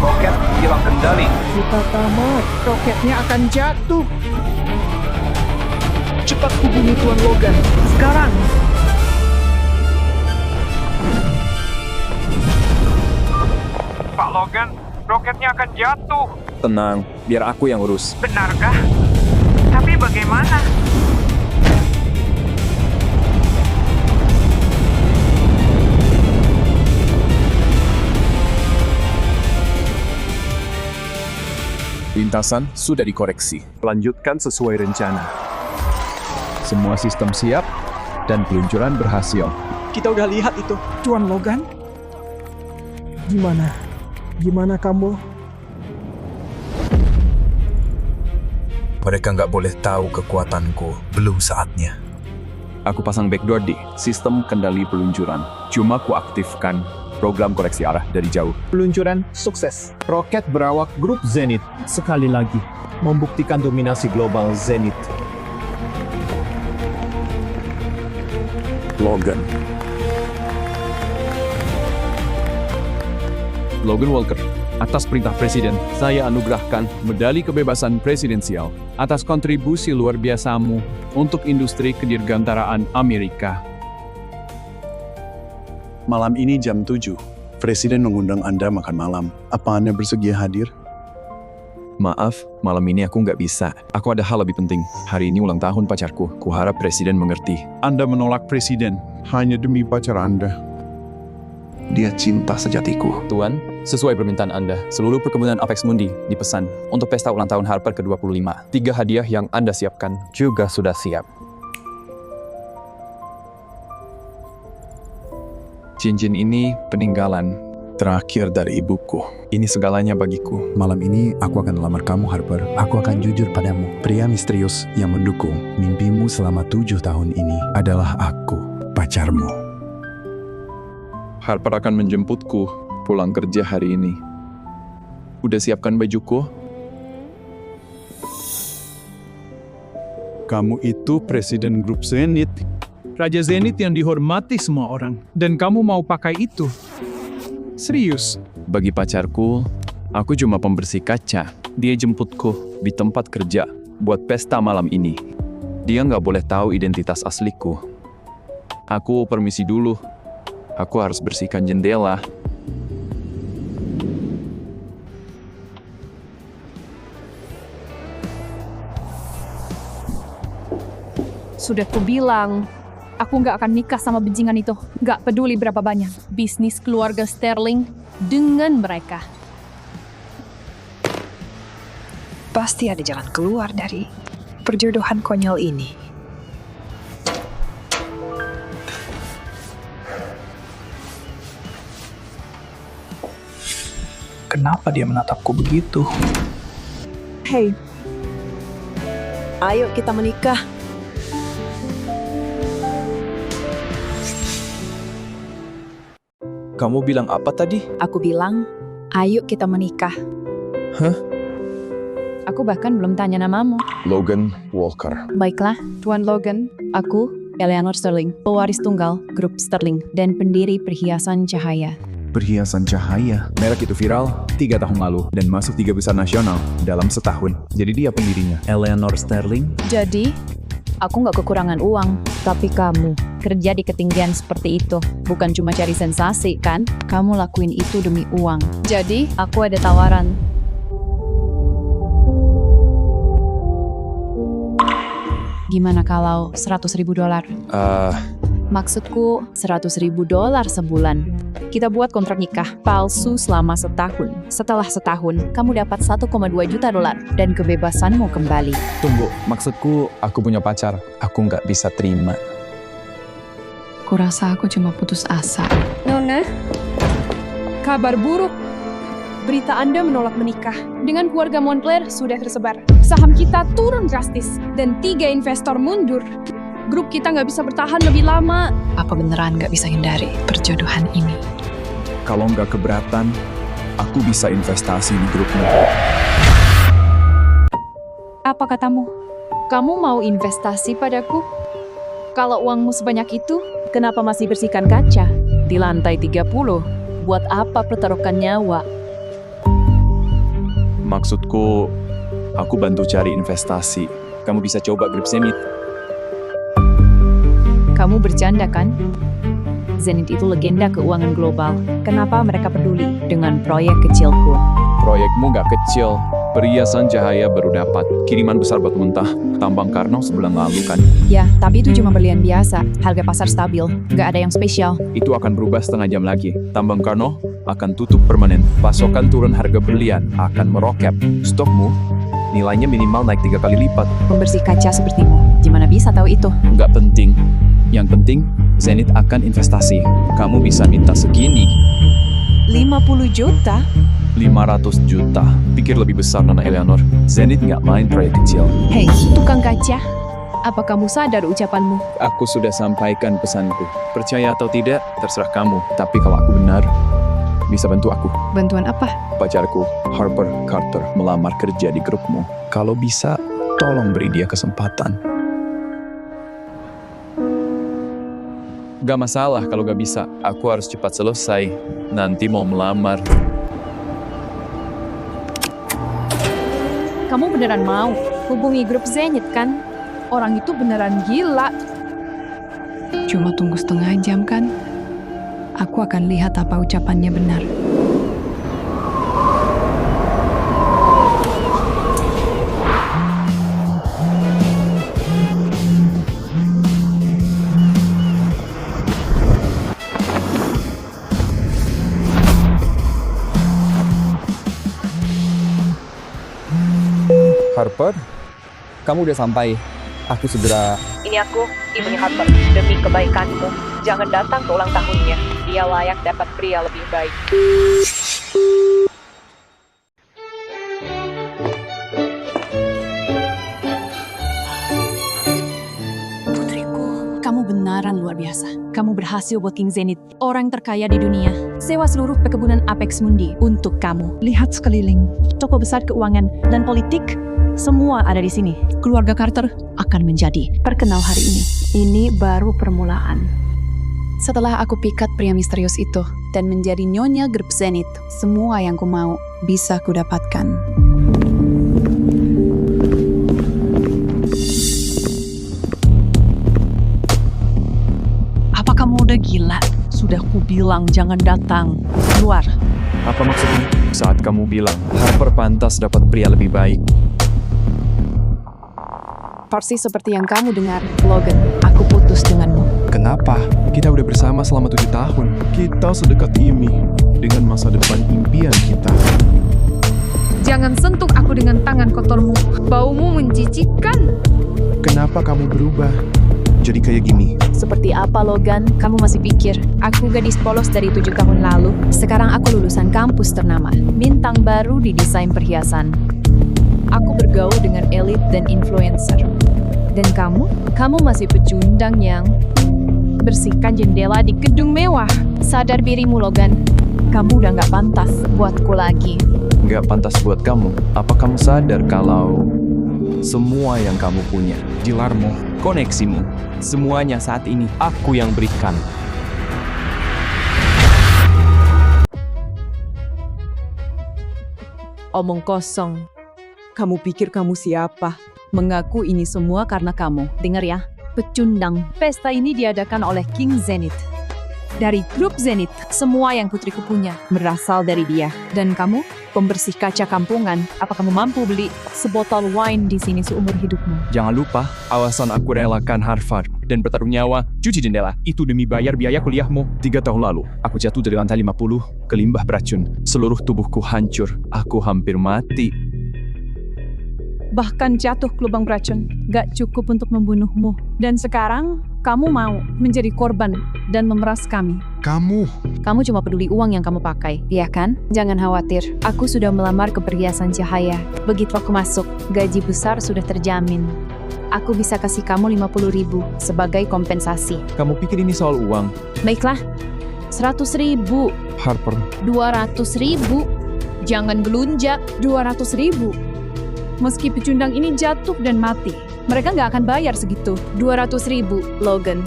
Roket hilang kendali. Kita tamat. Roketnya akan jatuh. Cepat hubungi Tuan Logan. Sekarang. Pak Logan, roketnya akan jatuh. Tenang, biar aku yang urus. Benarkah? Tapi bagaimana? Lintasan sudah dikoreksi. Lanjutkan sesuai rencana. Semua sistem siap dan peluncuran berhasil. Kita udah lihat itu. Tuan Logan? Gimana? Gimana kamu? Mereka nggak boleh tahu kekuatanku. Belum saatnya. Aku pasang backdoor di sistem kendali peluncuran. Cuma kuaktifkan program koreksi arah dari jauh. Peluncuran sukses. Roket berawak grup Zenith sekali lagi membuktikan dominasi global Zenith. Logan Walker, atas perintah Presiden, saya anugerahkan medali kebebasan presidensial atas kontribusi luar biasamu untuk industri kedirgantaraan Amerika. Malam ini jam 7, Presiden mengundang Anda makan malam. Apa Anda bersedia hadir? Maaf, malam ini aku nggak bisa. Aku ada hal lebih penting. Hari ini ulang tahun pacarku. Kuharap Presiden mengerti. Anda menolak Presiden hanya demi pacar Anda. Dia cinta sejatiku. Tuan, sesuai permintaan Anda, seluruh perkebunan Apex Mundi dipesan untuk pesta ulang tahun Harper ke-25. 3 hadiah yang Anda siapkan juga sudah siap. Cincin ini peninggalan Terakhir dari ibuku. ini segalanya bagiku. Malam ini aku akan melamar kamu, Harper. Aku akan jujur padamu. Pria misterius yang mendukung mimpimu selama 7 tahun ini adalah aku, pacarmu. Harper akan menjemputku pulang kerja hari ini. Udah siapkan bajuku? Kamu itu Presiden Grup Zenith. Raja Zenith yang dihormati semua orang. Dan kamu mau pakai itu? Serius? Bagi pacarku, aku cuma pembersih kaca. Dia jemputku di tempat kerja buat pesta malam ini. Dia nggak boleh tahu identitas asliku. Aku permisi dulu. Aku harus bersihkan jendela. Sudah kubilang, aku nggak akan nikah sama bajingan itu. Nggak peduli berapa banyak bisnis keluarga Sterling dengan mereka. Pasti ada jalan keluar dari perjodohan konyol ini. Kenapa dia menatapku begitu? Hei, ayo kita menikah. Kamu bilang apa tadi? Aku bilang, ayo kita menikah. Hah? Aku bahkan belum tanya namamu. Logan Walker. Baiklah, Tuan Logan, aku Eleanor Sterling, pewaris tunggal grup Sterling dan pendiri Perhiasan Cahaya. Perhiasan Cahaya. Merek itu viral 3 tahun lalu dan masuk 3 besar nasional dalam setahun. Jadi dia pendirinya. Eleanor Sterling. Jadi, aku nggak kekurangan uang. Tapi kamu kerja di ketinggian seperti itu. Bukan cuma cari sensasi, kan? Kamu lakuin itu demi uang. Jadi, aku ada tawaran. Gimana kalau $100.000? Maksudku $100.000 sebulan. Kita buat kontrak nikah palsu selama setahun. Setelah setahun, kamu dapat $1,2 juta dan kebebasanmu kembali. Tunggu, maksudku aku punya pacar. Aku nggak bisa terima. Kurasa aku cuma putus asa. Nona, kabar buruk. Berita Anda menolak menikah dengan keluarga Montclair sudah tersebar. Saham kita turun drastis dan 3 investor mundur. Grup kita nggak bisa bertahan lebih lama. Apa beneran nggak bisa hindari perjodohan ini? Kalau nggak keberatan, aku bisa investasi di grupmu. Apa katamu? Kamu mau investasi padaku? Kalau uangmu sebanyak itu, kenapa masih bersihkan kaca? Di lantai 30, buat apa pertaruhkan nyawa? Maksudku, aku bantu cari investasi. Kamu bisa coba grup Zenith. Kamu bercanda kan? Zenith itu legenda keuangan global. Kenapa mereka peduli dengan proyek kecilku? Proyekmu gak kecil. Perhiasan Cahaya baru dapat. Kiriman besar batu mentah. Tambang Karno sebulan lalu kan. Ya, tapi itu cuma berlian biasa. Harga pasar stabil. Gak ada yang spesial. Itu akan berubah setengah jam lagi. Tambang Karno akan tutup permanen. Pasokan turun, harga berlian akan meroket. Stokmu nilainya minimal naik 3 kali lipat. Pembersih kaca sepertimu. Gimana bisa tahu itu? Nggak penting. Yang penting, Zenith akan investasi. Kamu bisa minta segini. 50 juta? 500 juta. Pikir lebih besar, Nona Eleanor. Zenith nggak main proyek kecil. Hei, tukang kaca. Apa kamu sadar ucapanmu? Aku sudah sampaikan pesanku. Percaya atau tidak, terserah kamu. Tapi kalau aku benar, bisa bantu aku. Bantuan apa? Pacarku, Harper Carter, melamar kerja di grupmu. Kalau bisa, tolong beri dia kesempatan. Gak masalah kalau gak bisa. Aku harus cepat selesai. Nanti mau melamar. Kamu beneran mau hubungi grup Zenith kan? Orang itu beneran gila. Cuma tunggu setengah jam kan? Aku akan lihat apa ucapannya benar. Harper, kamu udah sampai. Aku segera... Ini aku, ibunya Harper. Demi kebaikanmu, jangan datang ke ulang tahunnya. Dia layak dapat pria lebih baik. Putriku, kamu benaran luar biasa. Kamu berhasil buat King Zenith, orang terkaya di dunia. Sewa seluruh perkebunan Apex Mundi untuk kamu. Lihat sekeliling, toko besar keuangan dan politik, semua ada di sini. Keluarga Carter akan menjadi terkenal hari ini. Ini baru permulaan. Setelah aku pikat pria misterius itu dan menjadi nyonya grup Zenith, semua yang ku mau bisa ku dapatkan. Apa kamu udah gila? Sudah ku bilang jangan datang. Keluar. Apa maksudnya? Saat kamu bilang Harper pantas dapat pria lebih baik. Persis seperti yang kamu dengar, Logan. Aku putus denganmu. Kenapa? Kita udah bersama selama 7 tahun. Kita sedekat ini dengan masa depan impian kita. Jangan sentuh aku dengan tangan kotormu. Baumu menjijikkan. Kenapa kamu berubah? Jadi kayak gini. Seperti apa, Logan? Kamu masih pikir aku gadis polos dari 7 tahun lalu? Sekarang aku lulusan kampus ternama. Bintang baru di desain perhiasan. Aku bergaul dengan elit dan influencer. Dan kamu? Kamu masih pecundang yang bersihkan jendela di gedung mewah. Sadar dirimu, Logan. Kamu udah gak pantas buatku lagi. Gak pantas buat kamu. Apa kamu sadar kalau semua yang kamu punya, gelarmu, koneksimu, semuanya saat ini aku yang berikan. Omong kosong. Kamu pikir kamu siapa? Mengaku ini semua karena kamu. Dengar ya, pecundang. Pesta ini diadakan oleh King Zenith. Dari grup Zenith, semua yang putriku punya berasal dari dia. Dan kamu, pembersih kaca kampungan, apa kamu mampu beli sebotol wine di sini seumur hidupmu? Jangan lupa, alasan aku relakan Harvard dan bertaruh nyawa, cuci jendela, itu demi bayar biaya kuliahmu. 3 tahun lalu, aku jatuh dari lantai 50 ke limbah beracun. Seluruh tubuhku hancur, aku hampir mati. Bahkan jatuh ke lubang beracun, gak cukup untuk membunuhmu. Dan sekarang, kamu mau menjadi korban dan memeras kami. Kamu cuma peduli uang yang kamu pakai, iya kan? Jangan khawatir, aku sudah melamar ke perhiasan Cahaya. Begitu aku masuk, gaji besar sudah terjamin. Aku bisa kasih kamu 50.000 sebagai kompensasi. Kamu pikir ini soal uang? Baiklah, 100.000. Harper. 200.000. Jangan gelunjak, 200.000. Meski pecundang ini jatuh dan mati, mereka nggak akan bayar segitu. 200.000, Logan.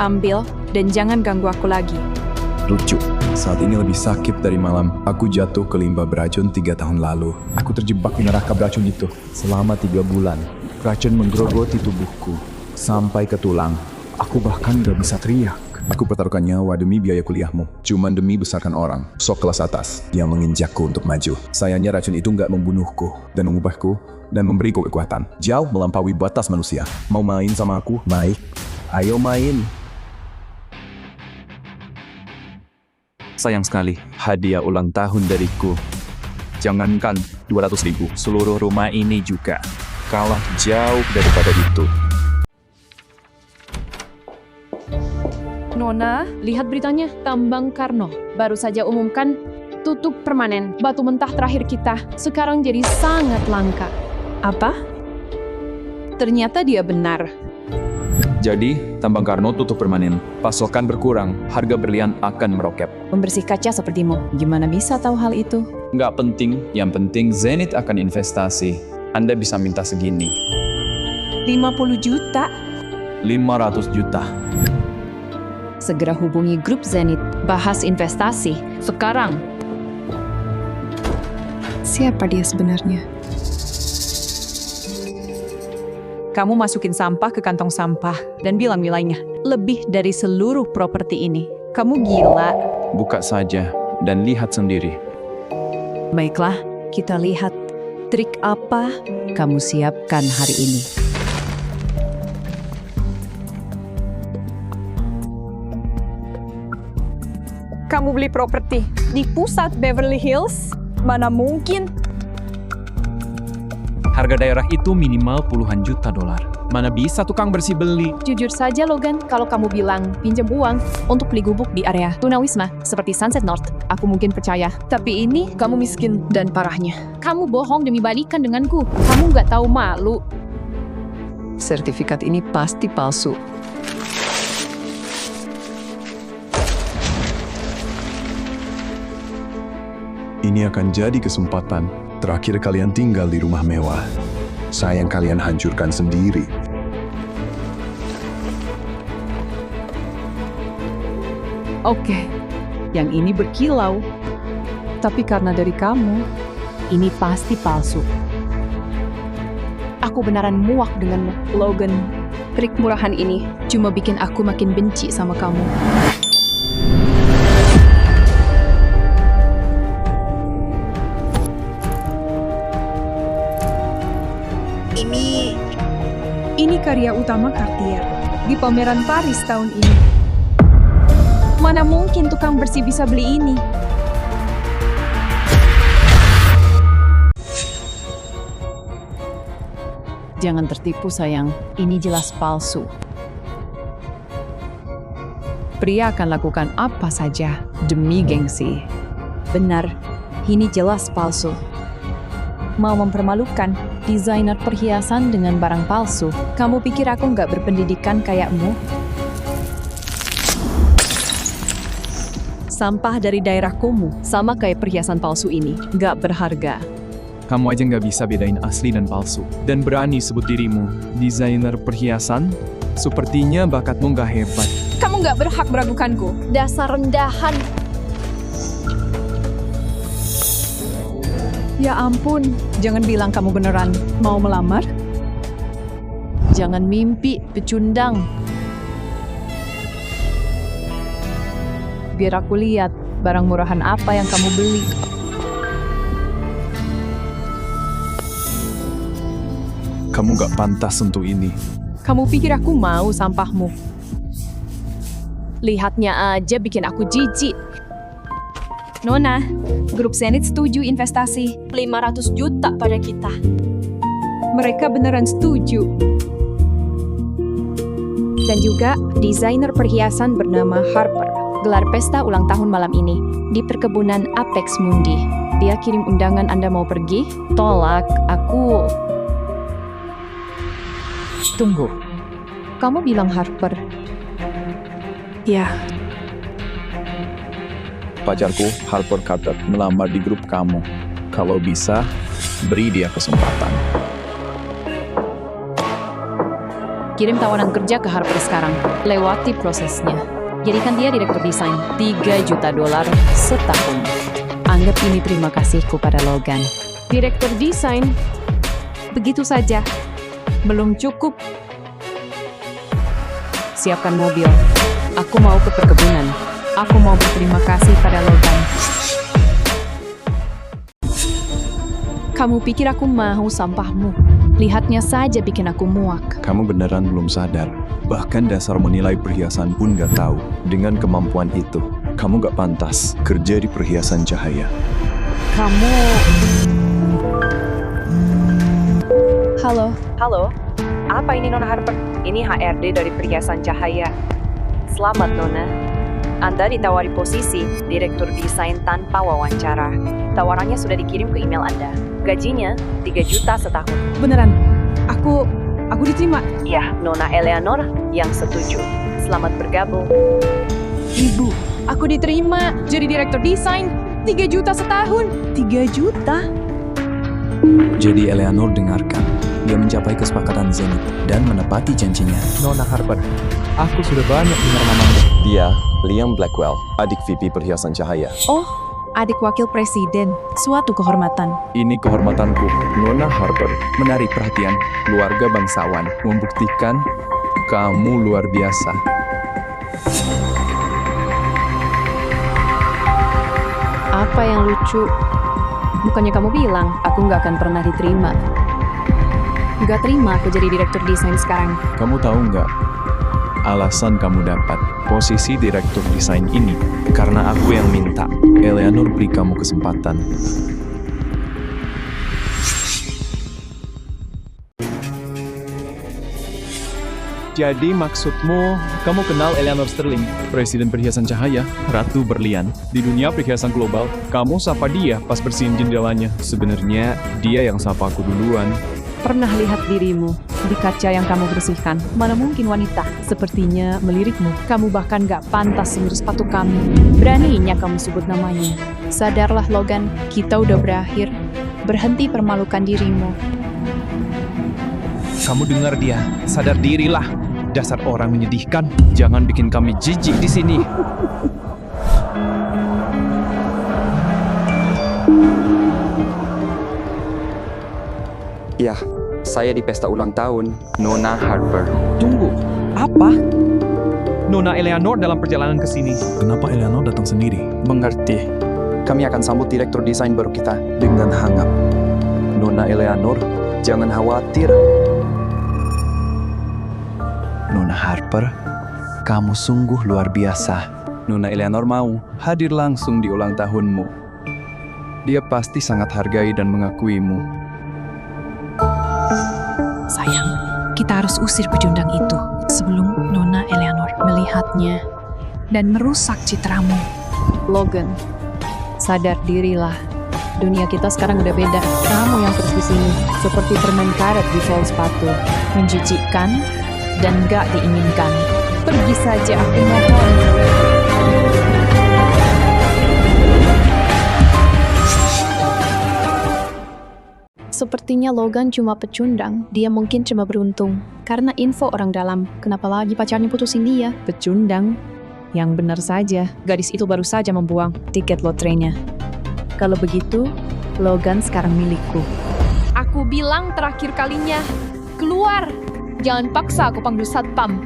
Ambil dan jangan ganggu aku lagi. Lucu. Saat ini lebih sakit dari malam. Aku jatuh ke limbah beracun 3 tahun lalu. Aku terjebak di neraka beracun itu selama 3 bulan. Racun menggerogoti tubuhku sampai ke tulang. Aku bahkan gak bisa teriak. Aku pertaruhkan nyawa demi biaya kuliahmu. Cuman demi besarkan orang, sok kelas atas, yang menginjakku untuk maju. Sayangnya racun itu gak membunuhku, dan mengubahku, dan memberiku kekuatan. Jauh melampaui batas manusia. Mau main sama aku? Baik. Ayo main. Sayang sekali, hadiah ulang tahun dariku. Jangankan 200.000, seluruh rumah ini juga kalah jauh daripada itu. Nona, lihat beritanya. Tambang Karno baru saja umumkan tutup permanen. Batu mentah terakhir kita sekarang jadi sangat langka. Apa? Ternyata dia benar. Jadi, tambang Karno tutup permanen. Pasokan berkurang, harga berlian akan meroket. Pembersih kaca sepertimu, gimana bisa tahu hal itu? Nggak penting, yang penting Zenith akan investasi. Anda bisa minta segini. 50 juta? 500 juta. Segera hubungi grup Zenith, bahas investasi, sekarang. Siapa dia sebenarnya? Kamu masukin sampah ke kantong sampah dan bilang nilainya lebih dari seluruh properti ini. Kamu gila. Buka saja dan lihat sendiri. Baiklah, kita lihat trik apa kamu siapkan hari ini. Kamu beli properti di pusat Beverly Hills? Mana mungkin? Harga daerah itu minimal puluhan juta dolar. Mana bisa tukang bersih beli? Jujur saja Logan, kalau kamu bilang pinjam uang untuk beli gubuk di area tunawisma seperti Sunset North, aku mungkin percaya. Tapi ini kamu miskin dan parahnya. Kamu bohong demi balikan denganku. Kamu nggak tahu malu. Sertifikat ini pasti palsu. Ini akan jadi kesempatan terakhir kalian tinggal di rumah mewah. Sayang kalian hancurkan sendiri. Oke, yang ini berkilau. Tapi karena dari kamu, ini pasti palsu. Aku beneran muak denganmu, Logan. Trik murahan ini cuma bikin aku makin benci sama kamu. Ini karya utama Cartier di pameran Paris tahun ini. Mana mungkin tukang bersih bisa beli ini? Jangan tertipu sayang, ini jelas palsu. Pria akan lakukan apa saja demi gengsi. Benar, ini jelas palsu. Mau mempermalukan desainer perhiasan dengan barang palsu. Kamu pikir aku nggak berpendidikan kayakmu? Sampah dari daerah kumuh, sama kayak perhiasan palsu ini, nggak berharga. Kamu aja nggak bisa bedain asli dan palsu. Dan berani sebut dirimu desainer perhiasan? Sepertinya bakatmu nggak hebat. Kamu nggak berhak meragukanku. Dasar rendahan. Ya ampun, jangan bilang kamu beneran mau melamar. Jangan mimpi, pecundang. Biar aku lihat barang murahan apa yang kamu beli. Kamu gak pantas untuk ini. Kamu pikir aku mau sampahmu? Lihatnya aja bikin aku jijik. Nona, grup Zenith setuju investasi 500 juta pada kita. Mereka beneran setuju. Dan juga desainer perhiasan bernama Harper gelar pesta ulang tahun malam ini di perkebunan Apex Mundi. Dia kirim undangan. Anda mau pergi? Tolak, aku... Tunggu, kamu bilang Harper? Ya. Pacarku, Harper Carter, melamar di grup kamu. Kalau bisa, beri dia kesempatan. Kirim tawaran kerja ke Harper sekarang. Lewati prosesnya. Jadikan dia direktur desain. $3 juta setahun. Anggap ini terima kasihku pada Logan. Direktur desain? Begitu saja. Belum cukup. Siapkan mobil. Aku mau ke perkebunan. Aku mau berterima kasih pada Logan. Kamu pikir aku mau sampahmu? Lihatnya saja bikin aku muak. Kamu beneran belum sadar. Bahkan dasar menilai perhiasan pun gak tahu. Dengan kemampuan itu, kamu gak pantas kerja di perhiasan cahaya. Kamu... Halo, apa ini Nona Harper? Ini HRD dari Perhiasan Cahaya. Selamat Nona. Anda ditawari posisi Direktur Desain tanpa wawancara. Tawarannya sudah dikirim ke email Anda. Gajinya 3 juta setahun. Beneran? Aku diterima? Ya, Nona Eleanor yang setuju. Selamat bergabung. Ibu, aku diterima jadi direktur desain. 3 juta setahun. 3 juta? Jadi Eleanor dengarkan. Dia mencapai kesepakatan Zenith dan menepati janjinya. Nona Harper, aku sudah banyak dengar namamu. Dia, Liam Blackwell, adik VP Perhiasan Cahaya. Oh, adik wakil presiden. Suatu kehormatan. Ini kehormatanku, Nona Harper. Menarik perhatian, keluarga bangsawan. Membuktikan kamu luar biasa. Apa yang lucu? Bukannya kamu bilang, aku nggak akan pernah diterima. Nggak terima aku jadi direktur desain sekarang. Kamu tahu nggak? Alasan kamu dapat posisi direktur desain ini karena aku yang minta. Eleanor beri kamu kesempatan. Jadi maksudmu, kamu kenal Eleanor Sterling, Presiden Perhiasan Cahaya, Ratu Berlian. Di dunia perhiasan global, kamu sapa dia pas bersihin jendelanya. Sebenarnya, dia yang sapa aku duluan. Pernah lihat dirimu di kaca yang kamu bersihkan? Mana mungkin wanita sepertinya melirikmu. Kamu bahkan gak pantas sentuh sepatu kami. Beraninya kamu sebut namanya. Sadarlah Logan, kita udah berakhir. Berhenti permalukan dirimu. Kamu dengar dia, sadar dirilah. Dasar orang menyedihkan. Jangan bikin kami jijik di sini. Ya, saya di pesta ulang tahun Nona Harper. Tunggu, apa? Nona Eleanor dalam perjalanan ke sini. Kenapa Eleanor datang sendiri? Mengerti. Kami akan sambut direktur desain baru kita. Dengan hangat. Nona Eleanor, jangan khawatir. Nona Harper, kamu sungguh luar biasa. Nona Eleanor mau hadir langsung di ulang tahunmu. Dia pasti sangat hargai dan mengakuimu. Sayang, kita harus usir pecundang itu sebelum Nona Eleanor melihatnya dan merusak citramu. Logan, sadar dirilah. Dunia kita sekarang udah beda. Kamu yang terus di sini, seperti permen karet di sol sepatu, menjijikkan dan gak diinginkan. Pergi saja, aku mohon. Sepertinya Logan cuma pecundang. Dia mungkin cuma beruntung. Karena info orang dalam. Kenapa lagi pacarnya putusin dia? Pecundang? Yang benar saja, gadis itu baru saja membuang tiket lotrenya. Kalau begitu, Logan sekarang milikku. Aku bilang terakhir kalinya, keluar! Jangan paksa aku panggil satpam.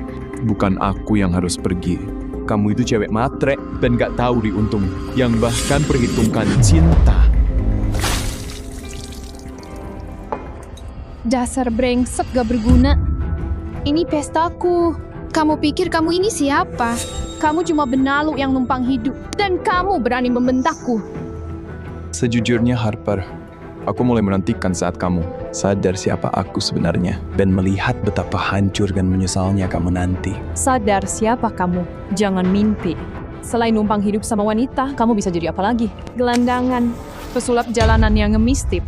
Bukan aku yang harus pergi. Kamu itu cewek matre dan gak tahu diuntung. Yang bahkan perhitungkan cinta. Dasar brengsek gak berguna. Ini pestaku. Kamu pikir kamu ini siapa? Kamu cuma benalu yang numpang hidup. Dan kamu berani membentakku. Sejujurnya Harper, aku mulai menantikan saat kamu sadar siapa aku sebenarnya dan melihat betapa hancur dan menyesalnya kamu nanti. Sadar siapa kamu, jangan mimpi. Selain numpang hidup sama wanita, kamu bisa jadi apa lagi? Gelandangan, pesulap jalanan yang ngemistip.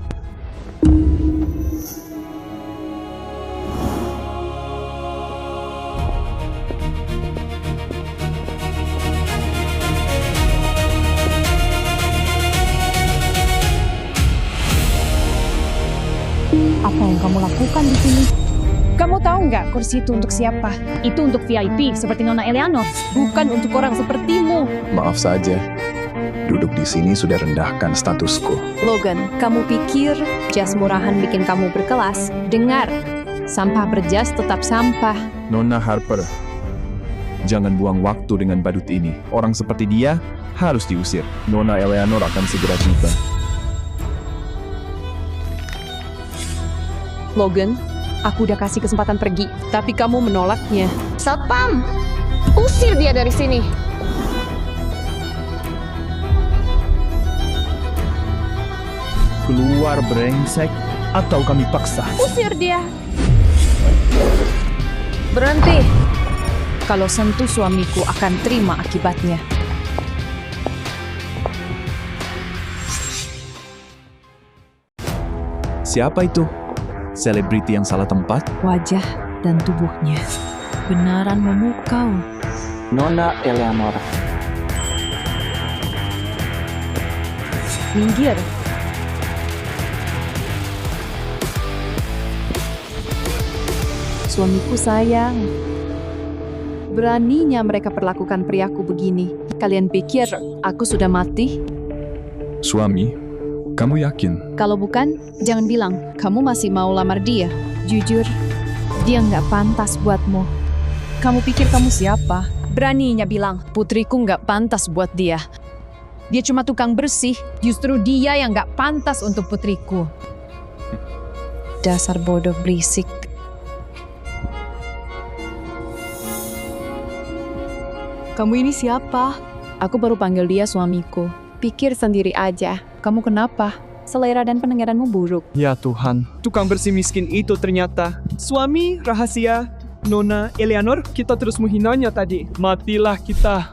Apa yang kamu lakukan di sini? Kamu tahu nggak kursi itu untuk siapa? Itu untuk VIP seperti Nona Eleanor, bukan untuk orang sepertimu. Maaf saja. Duduk di sini sudah rendahkan statusku. Logan, kamu pikir jas murahan bikin kamu berkelas? Dengar, sampah berjas tetap sampah. Nona Harper, jangan buang waktu dengan badut ini. Orang seperti dia harus diusir. Nona Eleanor akan segera tiba. Logan, aku udah kasih kesempatan pergi, tapi kamu menolaknya. Satpam, usir dia dari sini. Keluar brengsek, atau kami paksa. Usir dia. Berhenti. Kalau sentuh suamiku akan terima akibatnya. Siapa itu? Selebriti yang salah tempat? Wajah dan tubuhnya benaran memukau. Nona Eleanor. Minggir. Suamiku sayang. Beraninya mereka perlakukan priaku begini. Kalian pikir aku sudah mati? Suami, kamu yakin? Kalau bukan, jangan bilang kamu masih mau lamar dia. Jujur, dia nggak pantas buatmu. Kamu pikir kamu siapa? Beraninya bilang putriku nggak pantas buat dia. Dia cuma tukang bersih, justru dia yang nggak pantas untuk putriku. Dasar bodoh berisik. Kamu ini siapa? Aku baru panggil dia suamiku. Pikir sendiri aja. Kamu kenapa? Selera dan pendengaranmu buruk. Ya Tuhan, tukang bersih miskin itu ternyata suami rahasia Nona Eleanor. Kita terus menghinanya tadi. Matilah kita.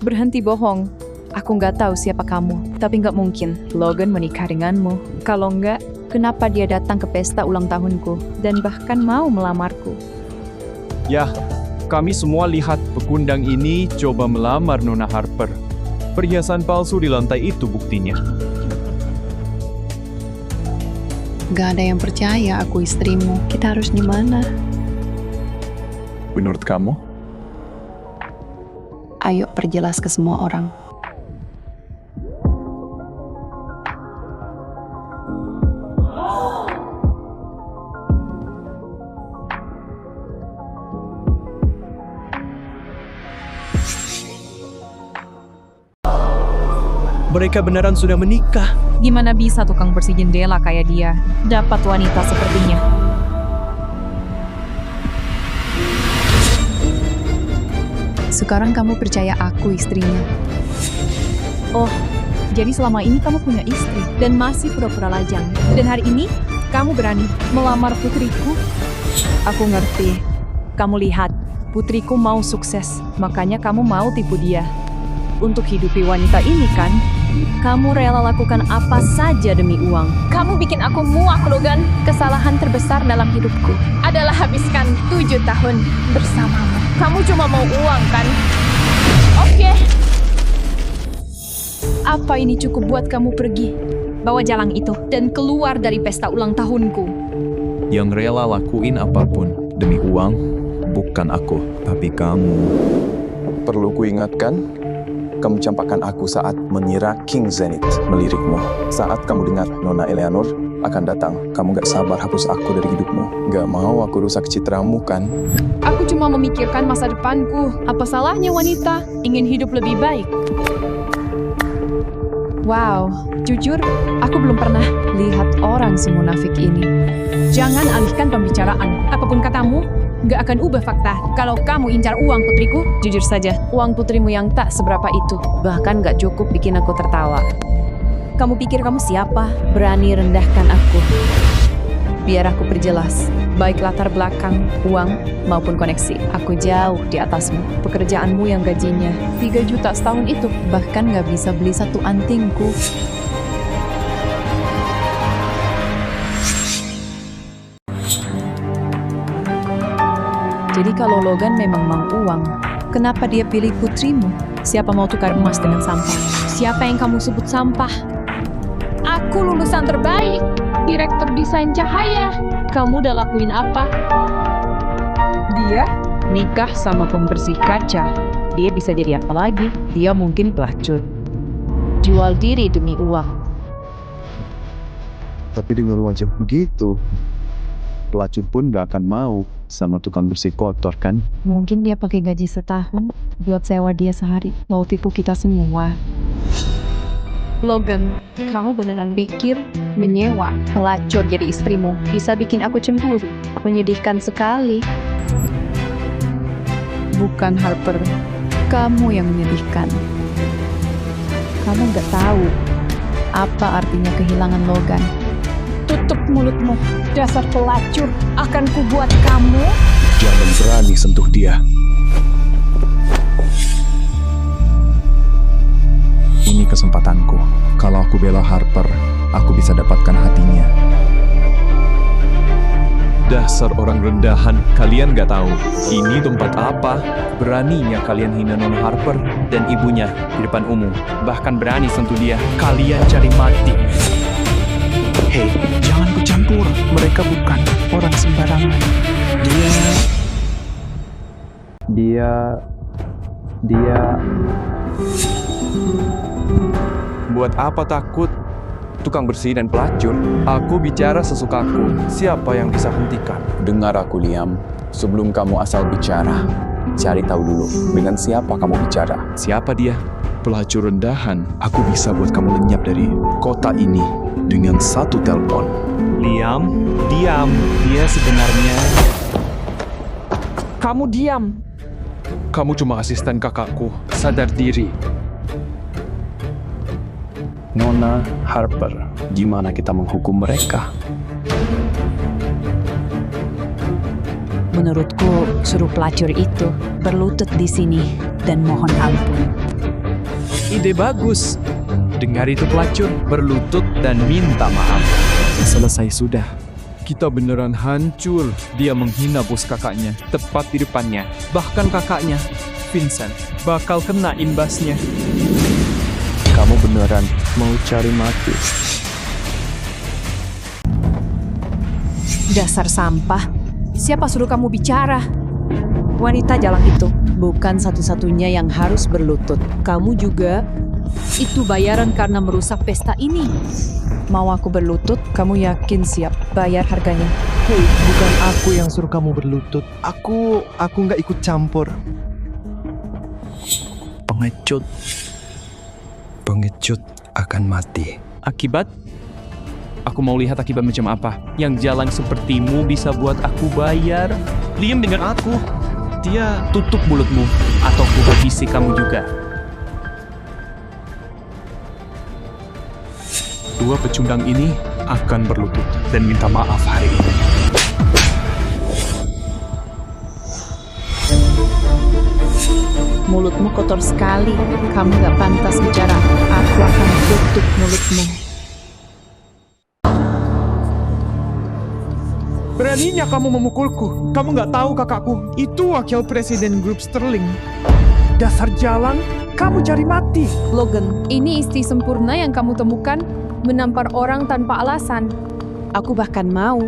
Berhenti bohong. Aku nggak tahu siapa kamu, tapi nggak mungkin Logan menikah denganmu. Kalau nggak, kenapa dia datang ke pesta ulang tahunku dan bahkan mau melamarku? Ya, kami semua lihat pekundang ini coba melamar Nona Harper. Perhiasan palsu di lantai itu buktinya. Gak ada yang percaya aku istrimu. Kita harus gimana? Menurut kamu? Ayo perjelas ke semua orang. Mereka beneran sudah menikah. Gimana bisa tukang bersih jendela kayak dia dapat wanita sepertinya? Sekarang kamu percaya aku istrinya. Oh, jadi selama ini kamu punya istri dan masih pura-pura lajang. Dan hari ini kamu berani melamar putriku? Aku ngerti. Kamu lihat, putriku mau sukses, makanya kamu mau tipu dia. Untuk hidupi wanita ini kan? Kamu rela lakukan apa saja demi uang. Kamu bikin aku muak, Logan. Kesalahan terbesar dalam hidupku adalah habiskan 7 tahun bersamamu. Kamu cuma mau uang, kan? Oke. Apa ini cukup buat kamu pergi? Bawa jalang itu dan keluar dari pesta ulang tahunku. Yang rela lakuin apapun demi uang bukan aku, tapi kamu. Perlu kuingatkan? Kamu campakkan aku saat mengira King Zenith melirikmu. Saat kamu dengar Nona Eleanor akan datang, kamu gak sabar hapus aku dari hidupmu. Gak mau aku rusak citramu kan? Aku cuma memikirkan masa depanku. Apa salahnya wanita ingin hidup lebih baik? Wow, jujur, aku belum pernah lihat orang semunafik ini. Jangan alihkan pembicaraan. Apapun katamu, gak akan ubah fakta. Kalau kamu incar uang putriku, Jujur saja, uang putrimu yang tak seberapa itu bahkan gak cukup bikin aku tertawa. Kamu pikir kamu siapa? Berani rendahkan aku. Biar aku perjelas, baik latar belakang, uang, maupun koneksi. Aku jauh di atasmu. Pekerjaanmu yang gajinya 3 juta setahun itu bahkan gak bisa beli 1 antingku. Jadi kalau Logan memang mau uang, kenapa dia pilih putrimu? Siapa mau tukar emas dengan sampah? siapa yang kamu sebut sampah? Aku lulusan terbaik, direktur desain cahaya. Kamu udah lakuin apa? Dia nikah sama pembersih kaca. Dia bisa jadi apa lagi? Dia mungkin pelacur. Jual diri demi uang. Tapi dengan wajah begitu, pelacur pun gak akan mau sama tukang bersih kotor kan? Mungkin dia pakai gaji setahun buat sewa dia sehari. Mau tipu kita semua. Logan, kamu beneran pikir menyewa pelacur jadi istrimu bisa bikin aku cemburu? Menyedihkan sekali. Bukan Harper, kamu yang menyedihkan. Kamu gak tahu apa artinya kehilangan Logan. Tutup mulutmu, dasar pelacur. Akan kubuat kamu. Jangan berani sentuh dia. Ini kesempatanku. Kalau aku bela Harper, aku bisa dapatkan hatinya. Dasar orang rendahan, kalian gak tahu ini tempat apa. Beraninya kalian hina Nona Harper dan ibunya di depan umum. Bahkan berani sentuh dia. Kalian cari mati. Hei, jangan ku campur. Mereka bukan orang sembarangan. Dia... Buat apa takut? Tukang bersih dan pelacur. Aku bicara sesukaku. Siapa yang bisa hentikan? Dengar aku, Liam. Sebelum kamu asal bicara, cari tahu dulu dengan siapa kamu bicara. Siapa dia? Pelacur rendahan. Aku bisa buat kamu lenyap dari kota ini dengan satu telepon. Liam, diam. Dia sebenarnya... Kamu diam. Kamu cuma asisten kakakku. Sadar diri. Nona Harper, gimana kita menghukum mereka? Menurutku, suruh pelacur itu berlutut di sini dan mohon ampun. Ide bagus. Dengar itu pelacur, berlutut dan minta maaf. Selesai sudah. Kita beneran hancur. Dia menghina bos kakaknya, tepat di depannya. Bahkan kakaknya, Vincent, bakal kena imbasnya. Kamu beneran mau cari mati? Dasar sampah. Siapa suruh kamu bicara? Wanita jalan itu bukan satu-satunya yang harus berlutut. Kamu juga. Itu bayaran karena merusak pesta ini. Mau aku berlutut? Kamu yakin siap bayar harganya? Hei, bukan aku yang suruh kamu berlutut. Aku nggak ikut campur. Pengecut akan mati. Akibat? Aku mau lihat akibat macam apa. Yang jalan sepertimu bisa buat aku bayar. Liam, dengar aku. Dia tutup mulutmu, atau ku habisi kamu juga. Dua pecundang ini akan berlutut dan minta maaf hari ini. Mulutmu kotor sekali. Kamu gak pantas bicara. Aku akan tutup mulutmu. Beraninya kamu memukulku. Kamu gak tahu kakakku. Itu wakil presiden grup Sterling. Dasar jalang, kamu cari mati. Logan, ini istri sempurna yang kamu temukan, menampar orang tanpa alasan. Aku bahkan mau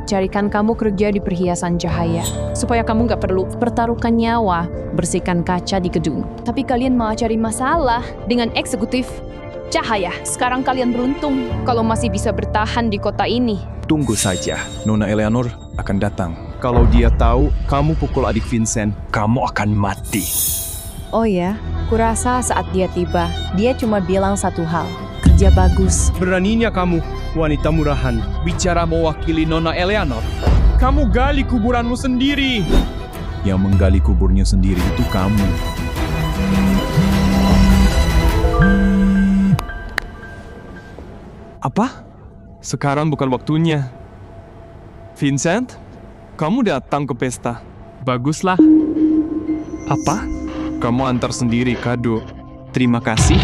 carikan kamu kerja di perhiasan cahaya, supaya kamu gak perlu pertaruhkan nyawa, bersihkan kaca di gedung. Tapi kalian malah cari masalah dengan eksekutif cahaya. Sekarang kalian beruntung kalau masih bisa bertahan di kota ini. Tunggu saja, Nona Eleanor akan datang. Kalau dia tahu kamu pukul adik Vincent, kamu akan mati. Oh ya, kurasa saat dia tiba, dia cuma bilang satu hal. Kerja bagus. Beraninya kamu, wanita murahan, bicara mewakili Nona Eleanor. Kamu gali kuburanmu sendiri. Yang menggali kuburnya sendiri itu kamu. Apa? Sekarang bukan waktunya. Vincent, kamu datang ke pesta. Baguslah. Apa? Kamu antar sendiri kado. Terima kasih.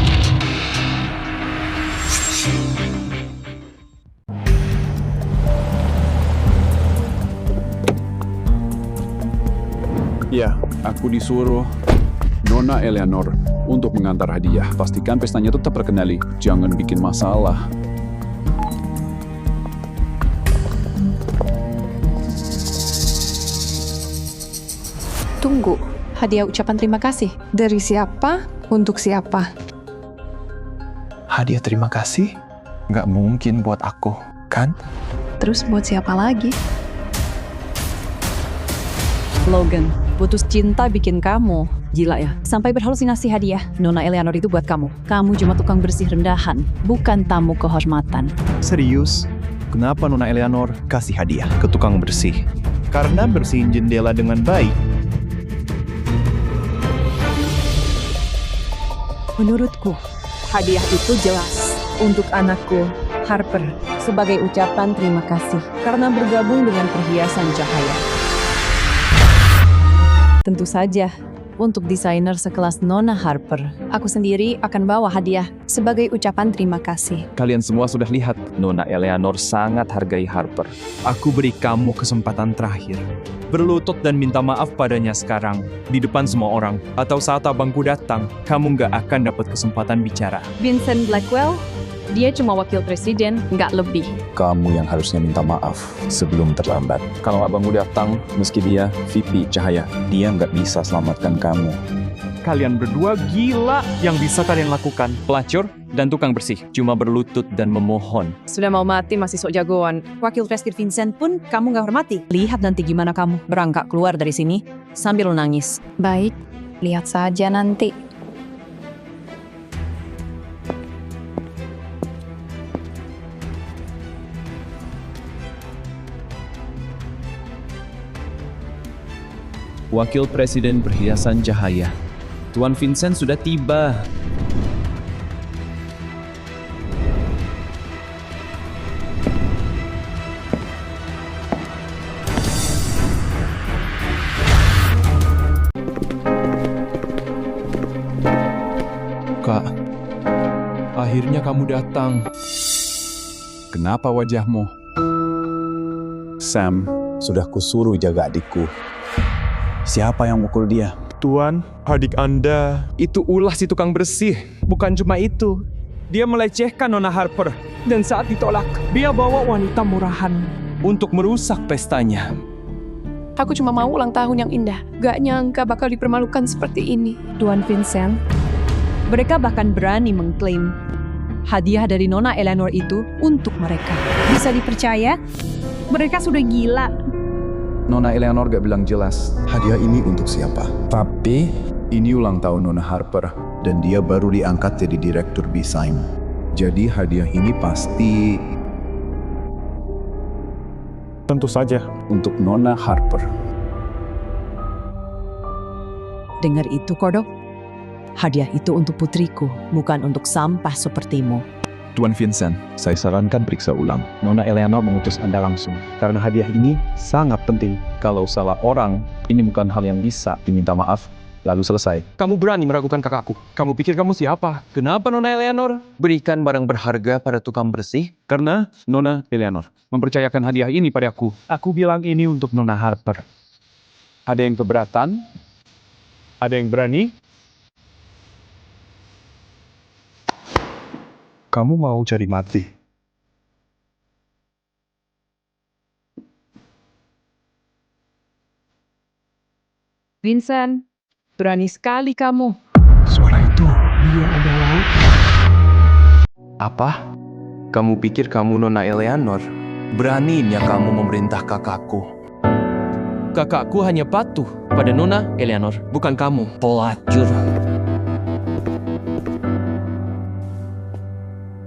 Ya, aku disuruh Nona Eleanor untuk mengantar hadiah. Pastikan pestanya tetap terkendali. Jangan bikin masalah. Tunggu, hadiah ucapan terima kasih. Dari siapa? Untuk siapa? Hadiah terima kasih? Nggak mungkin buat aku, kan? Terus buat siapa lagi? Logan, putus cinta bikin kamu gila ya. Sampai berhalusinasi hadiah. Nona Eleanor itu buat kamu. Kamu cuma tukang bersih rendahan, bukan tamu kehormatan. Serius? Kenapa Nona Eleanor kasih hadiah ke tukang bersih? Karena bersihin jendela dengan baik. Menurutku, hadiah itu jelas untuk anakku, Harper, sebagai ucapan terima kasih karena bergabung dengan perhiasan cahaya. Tentu saja, untuk desainer sekelas Nona Harper, aku sendiri akan bawa hadiah sebagai ucapan terima kasih. Kalian semua sudah lihat, Nona Eleanor sangat hargai Harper. Aku beri kamu kesempatan terakhir. Berlutut dan minta maaf padanya sekarang, di depan semua orang. Atau saat abangku datang, kamu nggak akan dapat kesempatan bicara. Vincent Blackwell, dia cuma wakil presiden, nggak lebih. Kamu yang harusnya minta maaf sebelum terlambat. Kalau abangmu datang, meski dia VP Cahaya, dia nggak bisa selamatkan kamu. Kalian berdua gila. Yang bisa kalian lakukan, pelacur dan tukang bersih, cuma berlutut dan memohon. Sudah mau mati masih sok jagoan. Wakil presiden Vincent pun kamu nggak hormati. Lihat nanti gimana kamu berangkat keluar dari sini sambil nangis. Baik, lihat saja nanti. Wakil Presiden Perhiasan Cahaya, Tuan Vincent sudah tiba. Kak, akhirnya kamu datang. Kenapa wajahmu? Sam, sudah kusuruh jaga adikku. Siapa yang mukul dia? Tuan, adik Anda. Itu ulah si tukang bersih. Bukan cuma itu. Dia melecehkan Nona Harper. Dan saat ditolak, dia bawa wanita murahan untuk merusak pestanya. Aku cuma mau ulang tahun yang indah. Gak nyangka bakal dipermalukan seperti ini. Tuan Vincent, mereka bahkan berani mengklaim hadiah dari Nona Eleanor itu untuk mereka. Bisa dipercaya? Mereka sudah gila. Nona Eleanor gak bilang jelas. Hadiah ini untuk siapa? Tapi ini ulang tahun Nona Harper dan dia baru diangkat jadi direktur desain. Jadi hadiah ini pasti Tentu saja untuk Nona Harper. Dengar itu, Kodok? Hadiah itu untuk putriku, bukan untuk sampah sepertimu. Tuan Vincent, saya sarankan periksa ulang. Nona Eleanor mengutus Anda langsung. Karena hadiah ini sangat penting. Kalau salah orang, ini bukan hal yang bisa diminta maaf, lalu selesai. Kamu berani meragukan kakakku. Kamu pikir kamu siapa? Kenapa Nona Eleanor berikan barang berharga pada tukang bersih? Karena Nona Eleanor mempercayakan hadiah ini padaku. Aku bilang ini untuk Nona Harper. Ada yang keberatan? ada yang berani. Kamu mau cari mati? Vincent, berani sekali kamu. Suara itu, dia adalah... Apa? Kamu pikir kamu Nona Eleanor? Beraninya kamu memerintah kakakku. Kakakku hanya patuh pada Nona Eleanor, bukan kamu, pelacur.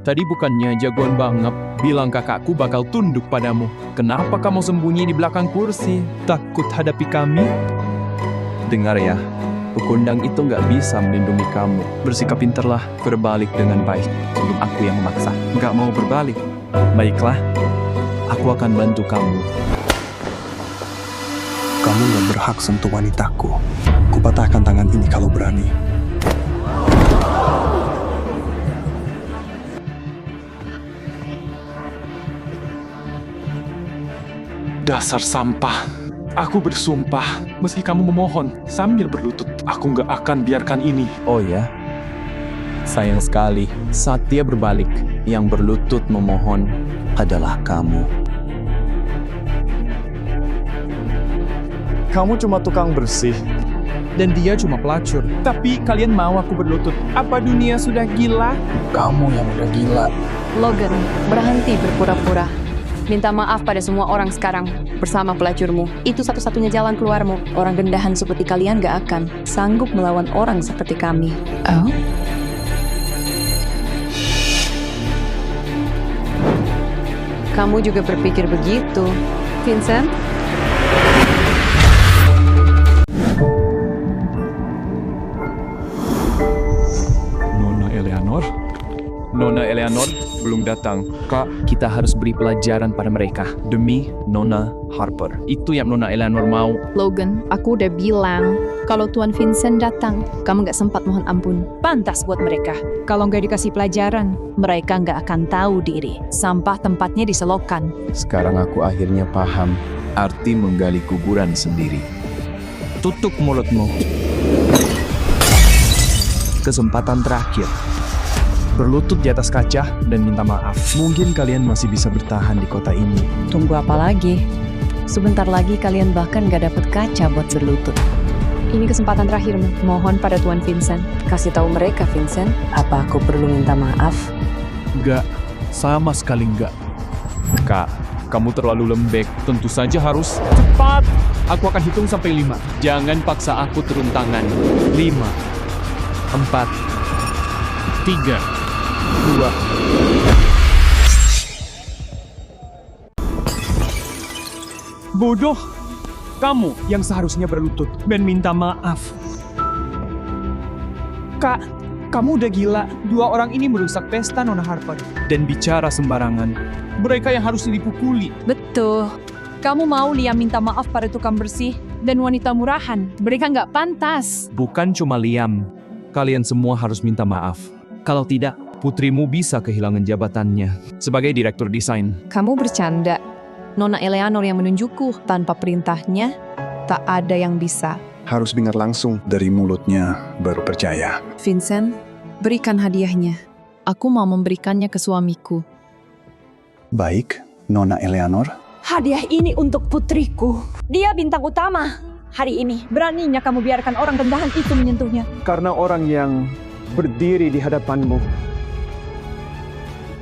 Tadi bukannya jagoan banget bilang kakakku bakal tunduk padamu. Kenapa kamu sembunyi di belakang kursi? Takut hadapi kami? Dengar ya, pekundang itu nggak bisa melindungi kamu. Bersikap pinterlah, berbalik dengan baik. Sebelum aku yang memaksa. Nggak mau berbalik. Baiklah, aku akan bantu kamu. Kamu gak berhak sentuh wanitaku. Kupatahkan tangan ini kalau berani. Dasar sampah. Aku bersumpah, meski kamu memohon sambil berlutut, aku nggak akan biarkan ini. Oh ya? Sayang sekali, saat dia berbalik, yang berlutut memohon adalah kamu. Kamu cuma tukang bersih. dan dia cuma pelacur. Tapi kalian mau aku berlutut? Apa dunia sudah gila? Kamu yang udah gila. Logan, berhenti berpura-pura. Minta maaf pada semua orang sekarang bersama pelacurmu. Itu satu-satunya jalan keluarmu. Orang rendahan seperti kalian gak akan sanggup melawan orang seperti kami. Oh? Kamu juga berpikir begitu, Vincent? Nona Eleanor belum datang. Kak, kita harus beri pelajaran pada mereka demi Nona Harper. Itu yang Nona Eleanor mau. Logan, aku udah bilang kalau Tuan Vincent datang, kamu gak sempat mohon ampun. Pantas buat mereka. Kalau nggak dikasih pelajaran, mereka nggak akan tahu diri. Sampah tempatnya diselokan. Sekarang aku akhirnya paham arti menggali kuburan sendiri. Tutup mulutmu. Kesempatan terakhir. Berlutut di atas kaca dan minta maaf. Mungkin kalian masih bisa bertahan di kota ini. Tunggu apa lagi? Sebentar lagi kalian bahkan nggak dapat kaca buat berlutut. Ini kesempatan terakhirmu. Mohon pada Tuan Vincent. Kasih tahu mereka, Vincent. Apa aku perlu minta maaf? Enggak, sama sekali enggak. Kak, kamu terlalu lembek. Tentu saja harus cepat. Aku akan hitung sampai 5. Jangan paksa aku turun tangan. 5, 4, 3, 2. Bodoh! Kamu yang seharusnya berlutut dan minta maaf. Kak, kamu udah gila. 2 orang ini merusak pesta Nona Harper. Dan bicara sembarangan. Mereka yang harus dipukuli. Betul. Kamu mau Liam minta maaf pada tukang bersih dan wanita murahan. Mereka nggak pantas. Bukan cuma Liam. Kalian semua harus minta maaf. Kalau tidak, putrimu bisa kehilangan jabatannya sebagai direktur desain. Kamu bercanda. Nona Eleanor yang menunjukku, tanpa perintahnya, tak ada yang bisa. Harus dengar langsung dari mulutnya, baru percaya. Vincent, berikan hadiahnya. Aku mau memberikannya ke suamiku. Baik, Nona Eleanor. Hadiah ini untuk putriku. Dia bintang utama hari ini. Beraninya kamu biarkan orang rendahan itu menyentuhnya. Karena orang yang berdiri di hadapanmu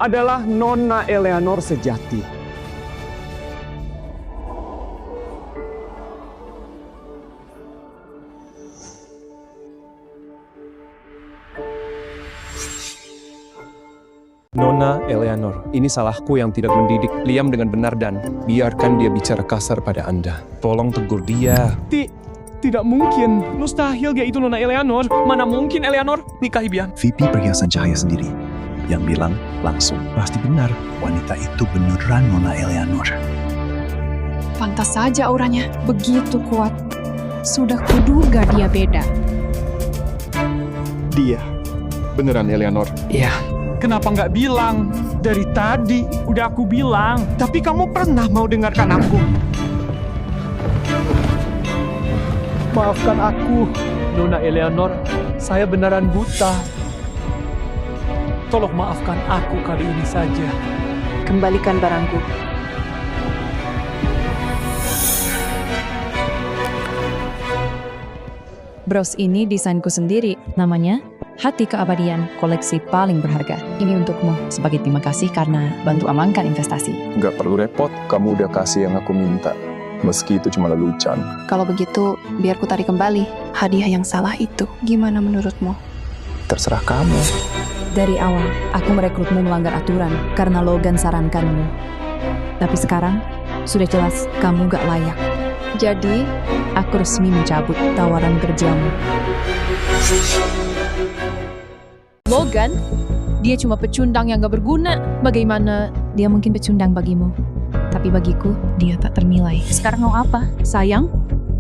adalah Nona Eleanor sejati. Nona Eleanor, ini salahku yang tidak mendidik Liam dengan benar dan biarkan dia bicara kasar pada Anda. Tolong tegur dia. Tidak mungkin. Mustahil dia itu Nona Eleanor. Mana mungkin Eleanor nikahi dia? VP Perhiasan Cahaya sendiri yang bilang langsung. Pasti benar, wanita itu beneran Nona Eleanor. Pantas saja auranya begitu kuat. Sudah kuduga dia beda. Dia beneran Eleanor. Iya. Kenapa nggak bilang? Dari tadi udah aku bilang. Tapi kamu pernah mau dengarkan aku? Maafkan aku, Nona Eleanor. Saya beneran buta. Tolong maafkan aku kali ini saja. Kembalikan barangku. Bros ini desainku sendiri. Namanya Hati Keabadian, koleksi paling berharga. Ini untukmu sebagai terima kasih karena bantu amankan investasi. Nggak perlu repot, kamu udah kasih yang aku minta. Meski itu cuma lelucon. Kalau begitu, biar ku tarik kembali hadiah yang salah itu. Gimana menurutmu? Terserah kamu. Dari awal, aku merekrutmu melanggar aturan karena Logan sarankanmu. Tapi sekarang, sudah jelas kamu gak layak. Jadi, aku resmi mencabut tawaran kerjamu. Logan, dia cuma pecundang yang gak berguna. Bagaimana? Dia mungkin pecundang bagimu, tapi bagiku, dia tak ternilai. Sekarang mau apa? Sayang,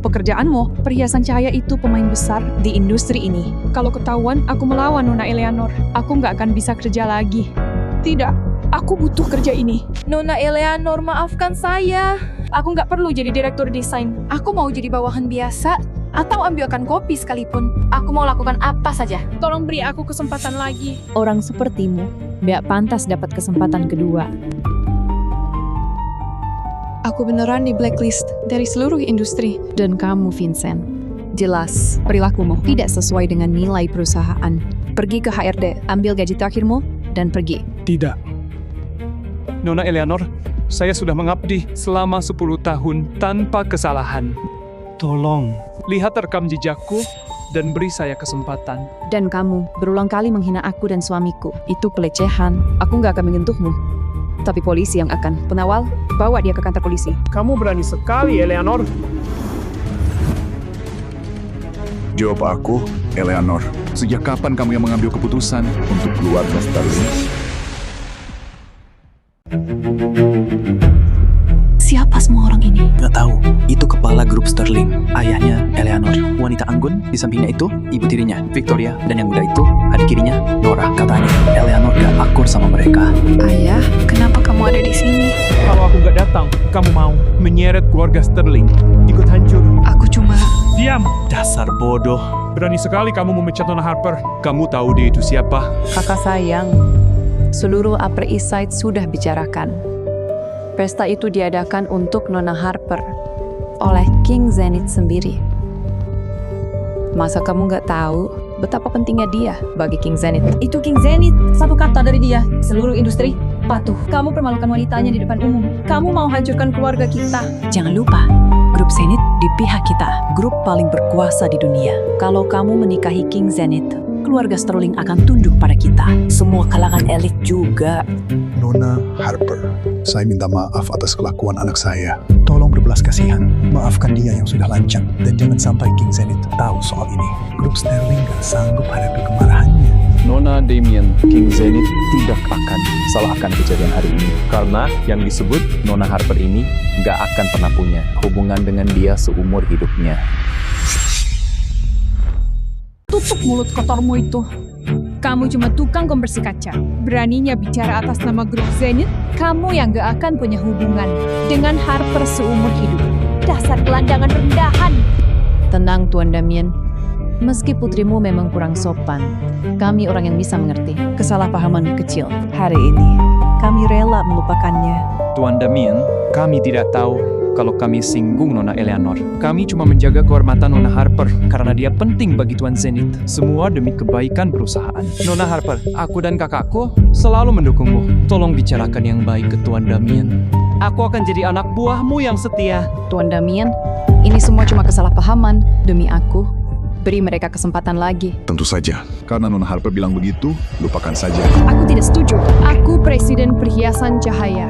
pekerjaanmu, Perhiasan Cahaya itu pemain besar di industri ini. Kalau ketahuan aku melawan Nona Eleanor, aku nggak akan bisa kerja lagi. Tidak, aku butuh kerja ini. Nona Eleanor, maafkan saya. Aku nggak perlu jadi direktur desain. Aku mau jadi bawahan biasa, atau ambilkan kopi sekalipun. Aku mau lakukan apa saja. Tolong beri aku kesempatan lagi. Orang sepertimu, gak pantas dapat kesempatan kedua. Aku beneran di blacklist dari seluruh industri. Dan kamu, Vincent, Jelas, perilakumu tidak sesuai dengan nilai perusahaan. Pergi ke HRD, ambil gaji terakhirmu, dan pergi. Tidak. Nona Eleanor, saya sudah mengabdi selama 10 tahun tanpa kesalahan. Tolong, lihat rekam jejakku dan beri saya kesempatan. Dan kamu berulang kali menghina aku dan suamiku. Itu pelecehan. Aku nggak akan menyentuhmu. Tapi polisi yang akan. Penawal, bawa dia ke kantor polisi. Kamu berani sekali, Eleanor. Jawab aku, Eleanor. Sejak kapan kamu yang mengambil keputusan untuk keluarga Sterling? Siapa semua orang ini? Gak tahu. Itu kepala grup Sterling. Ayahnya Eleanor, wanita anggun. Di sampingnya itu ibu tirinya Victoria, dan yang muda itu adik kirinya Nora. Katanya Eleanor gak akur sama mereka. Ayah, kenapa kamu ada di sini? Kalau aku nggak datang, kamu mau menyeret keluarga Sterling, ikut hancur. Aku cuma... Diam! Dasar bodoh. Berani sekali kamu memecat Nona Harper. Kamu tahu dia itu siapa? Kakak sayang, seluruh Upper East Side sudah bicarakan. Pesta itu diadakan untuk Nona Harper oleh King Zenith sendiri. Masa kamu nggak tahu betapa pentingnya dia bagi King Zenith? Itu King Zenith, satu kata dari dia. Seluruh industri patuh. Kamu permalukan wanitanya di depan umum. Kamu mau hancurkan keluarga kita. Jangan lupa, grup Zenith di pihak kita. Grup paling berkuasa di dunia. Kalau kamu menikahi King Zenith, keluarga Sterling akan tunduk pada kita. Semua kalangan elit juga. Nona Harper, saya minta maaf atas kelakuan anak saya. Tolong berbelas kasihan. Maafkan dia yang sudah lancang. Dan jangan sampai King Zenith tahu soal ini. Grup Sterling gak sanggup hadapi kemarahannya. Nona Damien, King Zenith tidak akan salahkan kejadian hari ini. Karena yang disebut Nona Harper ini gak akan pernah punya hubungan dengan dia seumur hidupnya. Tutup mulut kotormu itu. Kamu cuma tukang pembersih kaca. Beraninya bicara atas nama grup Zenith, kamu yang gak akan punya hubungan dengan Harper seumur hidup. Dasar gelandangan rendahan. Tenang Tuan Damien. Meski putrimu memang kurang sopan, kami orang yang bisa mengerti kesalahpahaman kecil hari ini. Kami rela melupakannya. Tuan Damien, kami tidak tahu kalau kami singgung Nona Eleanor. Kami cuma menjaga kehormatan Nona Harper karena dia penting bagi Tuan Zenith. Semua demi kebaikan perusahaan. Nona Harper, aku dan kakakku selalu mendukungmu. Tolong bicarakan yang baik ke Tuan Damien. Aku akan jadi anak buahmu yang setia. Tuan Damien, ini semua cuma kesalahpahaman. Demi aku, beri mereka kesempatan lagi. Tentu saja. Karena Nona Harper bilang begitu, lupakan saja. Aku tidak setuju. Aku presiden perhiasan cahaya.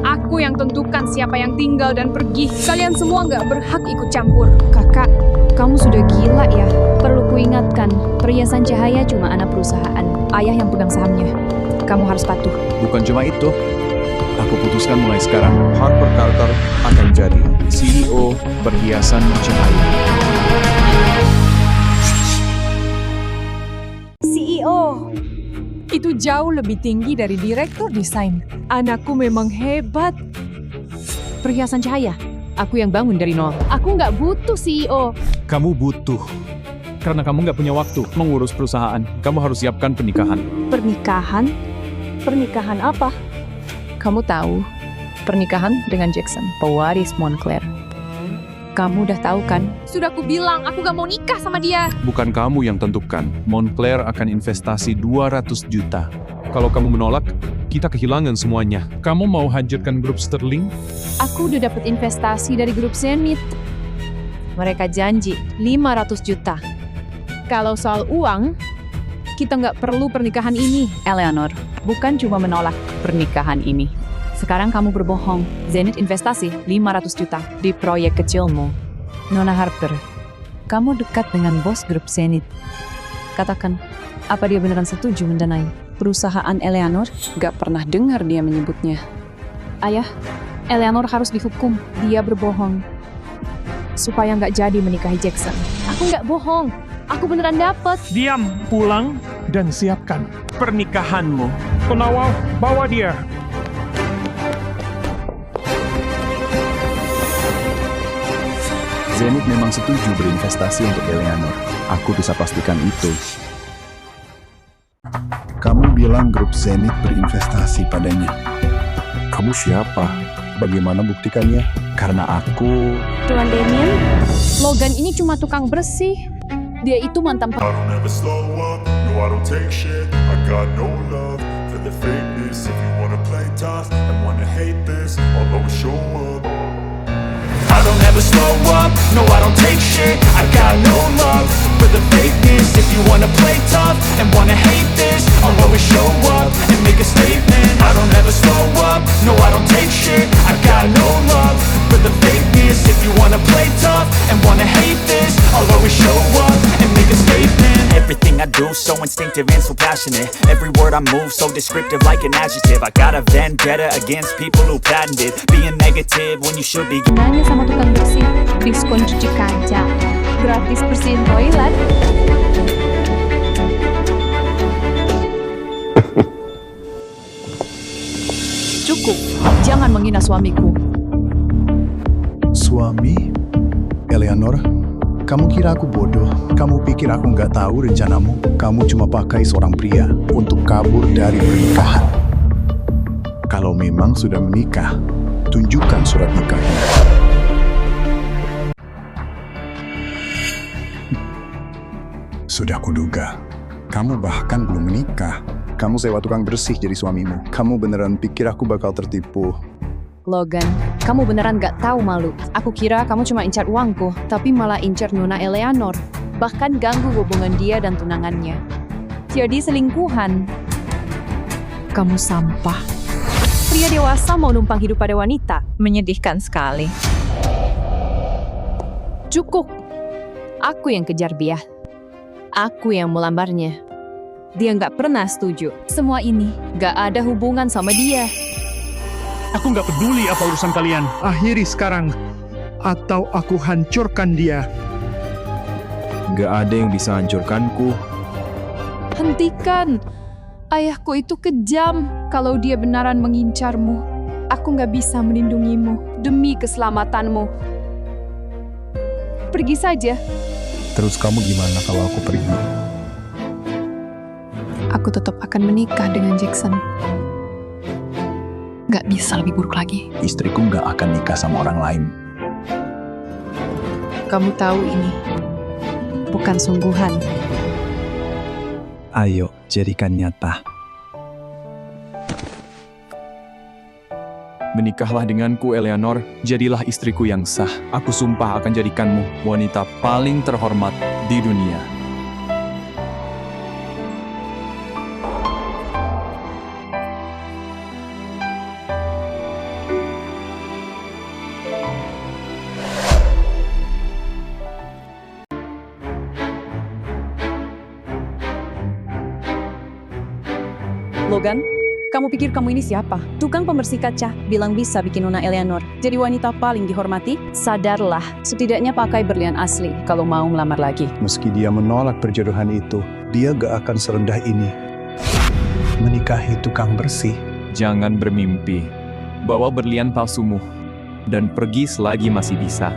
Aku yang tentukan siapa yang tinggal dan pergi. Kalian semua nggak berhak ikut campur. Kakak, kamu sudah gila ya. Perlu kuingatkan, perhiasan cahaya cuma anak perusahaan. Ayah yang pegang sahamnya. Kamu harus patuh. Bukan cuma itu. Aku putuskan mulai sekarang, Harper Carter akan jadi CEO Perhiasan Cahaya. CEO. Itu jauh lebih tinggi dari direktur desain. Anakku memang hebat. Perhiasan cahaya, aku yang bangun dari nol. Aku nggak butuh CEO. Kamu butuh. Karena kamu nggak punya waktu mengurus perusahaan. Kamu harus siapkan pernikahan. Pernikahan? Pernikahan apa? Kamu tahu, pernikahan dengan Jackson, pewaris Montclair. Kamu udah tahu kan? Sudah aku bilang, aku gak mau nikah sama dia. Bukan kamu yang tentukan. Montclair akan investasi 200 juta. Kalau kamu menolak, kita kehilangan semuanya. Kamu mau hancurkan grup Sterling? Aku udah dapat investasi dari grup Zenith. Mereka janji 500 juta. Kalau soal uang, kita nggak perlu pernikahan ini. Eleanor, bukan cuma menolak pernikahan ini. Sekarang kamu berbohong. Zenith investasi 500 juta di proyek kecilmu. Nona Harper, kamu dekat dengan bos grup Zenith. Katakan, apa dia beneran setuju mendanai perusahaan Eleanor? Gak pernah dengar dia menyebutnya. Ayah, Eleanor harus dihukum. Dia berbohong. Supaya nggak jadi menikahi Jackson. Aku nggak bohong. Aku beneran dapet. Diam, pulang, dan siapkan pernikahanmu. Penawal, bawa dia. Zenith memang setuju berinvestasi untuk Eleanor. Aku bisa pastikan itu. Kamu bilang grup Zenith berinvestasi padanya. Kamu siapa? Bagaimana buktikannya? Karena aku... Tuan Damien, Logan ini cuma tukang bersih. Dia itu mantan I don't ever slow up, no I don't take shit. I got no love for the fakeness. If you wanna play tough and wanna hate this, I'll always show up. I don't ever slow up, no I don't take shit. I got no love for the fakeness. If you wanna play tough and wanna hate this, I'll always show up and make a statement. I don't ever slow up, no I don't take shit. I got no love for the fakeness. If you wanna play tough and wanna hate this, I'll always show up and make a statement. Everything I do so instinctive and so passionate. Every word I move so descriptive like an adjective. I got a vendetta against people who patented being negative when you should be. Nanya sama tukang bersih, diskon cuci kaca, gratis bersihin toilet. Cukup, jangan menghina suamiku. Suami? Eleanor? Kamu kira aku bodoh? Kamu pikir aku nggak tahu rencanamu? Kamu cuma pakai seorang pria untuk kabur dari pernikahan. Kalau memang sudah menikah, tunjukkan surat nikahnya. Sudah kuduga, kamu bahkan belum menikah. Kamu sewa tukang bersih jadi suamimu. Kamu beneran pikir aku bakal tertipu? Logan, kamu beneran gak tahu malu. Aku kira kamu cuma incar uangku, tapi malah incar Nona Eleanor. Bahkan ganggu hubungan dia dan tunangannya. Jadi selingkuhan. Kamu sampah. Pria dewasa mau numpang hidup pada wanita. Menyedihkan sekali. Cukup. Aku yang kejar dia. Aku yang melambarnya. Dia gak pernah setuju. Semua ini gak ada hubungan sama dia. Aku nggak peduli apa urusan kalian. Akhiri sekarang, atau aku hancurkan dia. Gak ada yang bisa hancurkanku. Hentikan. Ayahku itu kejam. Kalau dia benaran mengincarmu, aku nggak bisa melindungimu demi keselamatanmu. Pergi saja. Terus kamu gimana kalau aku pergi? Aku tetap akan menikah dengan Jackson. Gak bisa lebih buruk lagi. Istriku gak akan nikah sama orang lain. Kamu tahu ini bukan sungguhan. Ayo, jadikan nyata. Menikahlah denganku, Eleanor. Jadilah istriku yang sah. Aku sumpah akan jadikanmu wanita paling terhormat di dunia. Logan, kamu pikir kamu ini siapa? Tukang pembersih kaca, bilang bisa bikin Nona Eleanor jadi wanita paling dihormati? Sadarlah, setidaknya pakai berlian asli kalau mau melamar lagi. Meski dia menolak perjodohan itu, dia gak akan serendah ini. Menikahi tukang bersih. Jangan bermimpi. Bawa berlian palsumu dan pergi selagi masih bisa.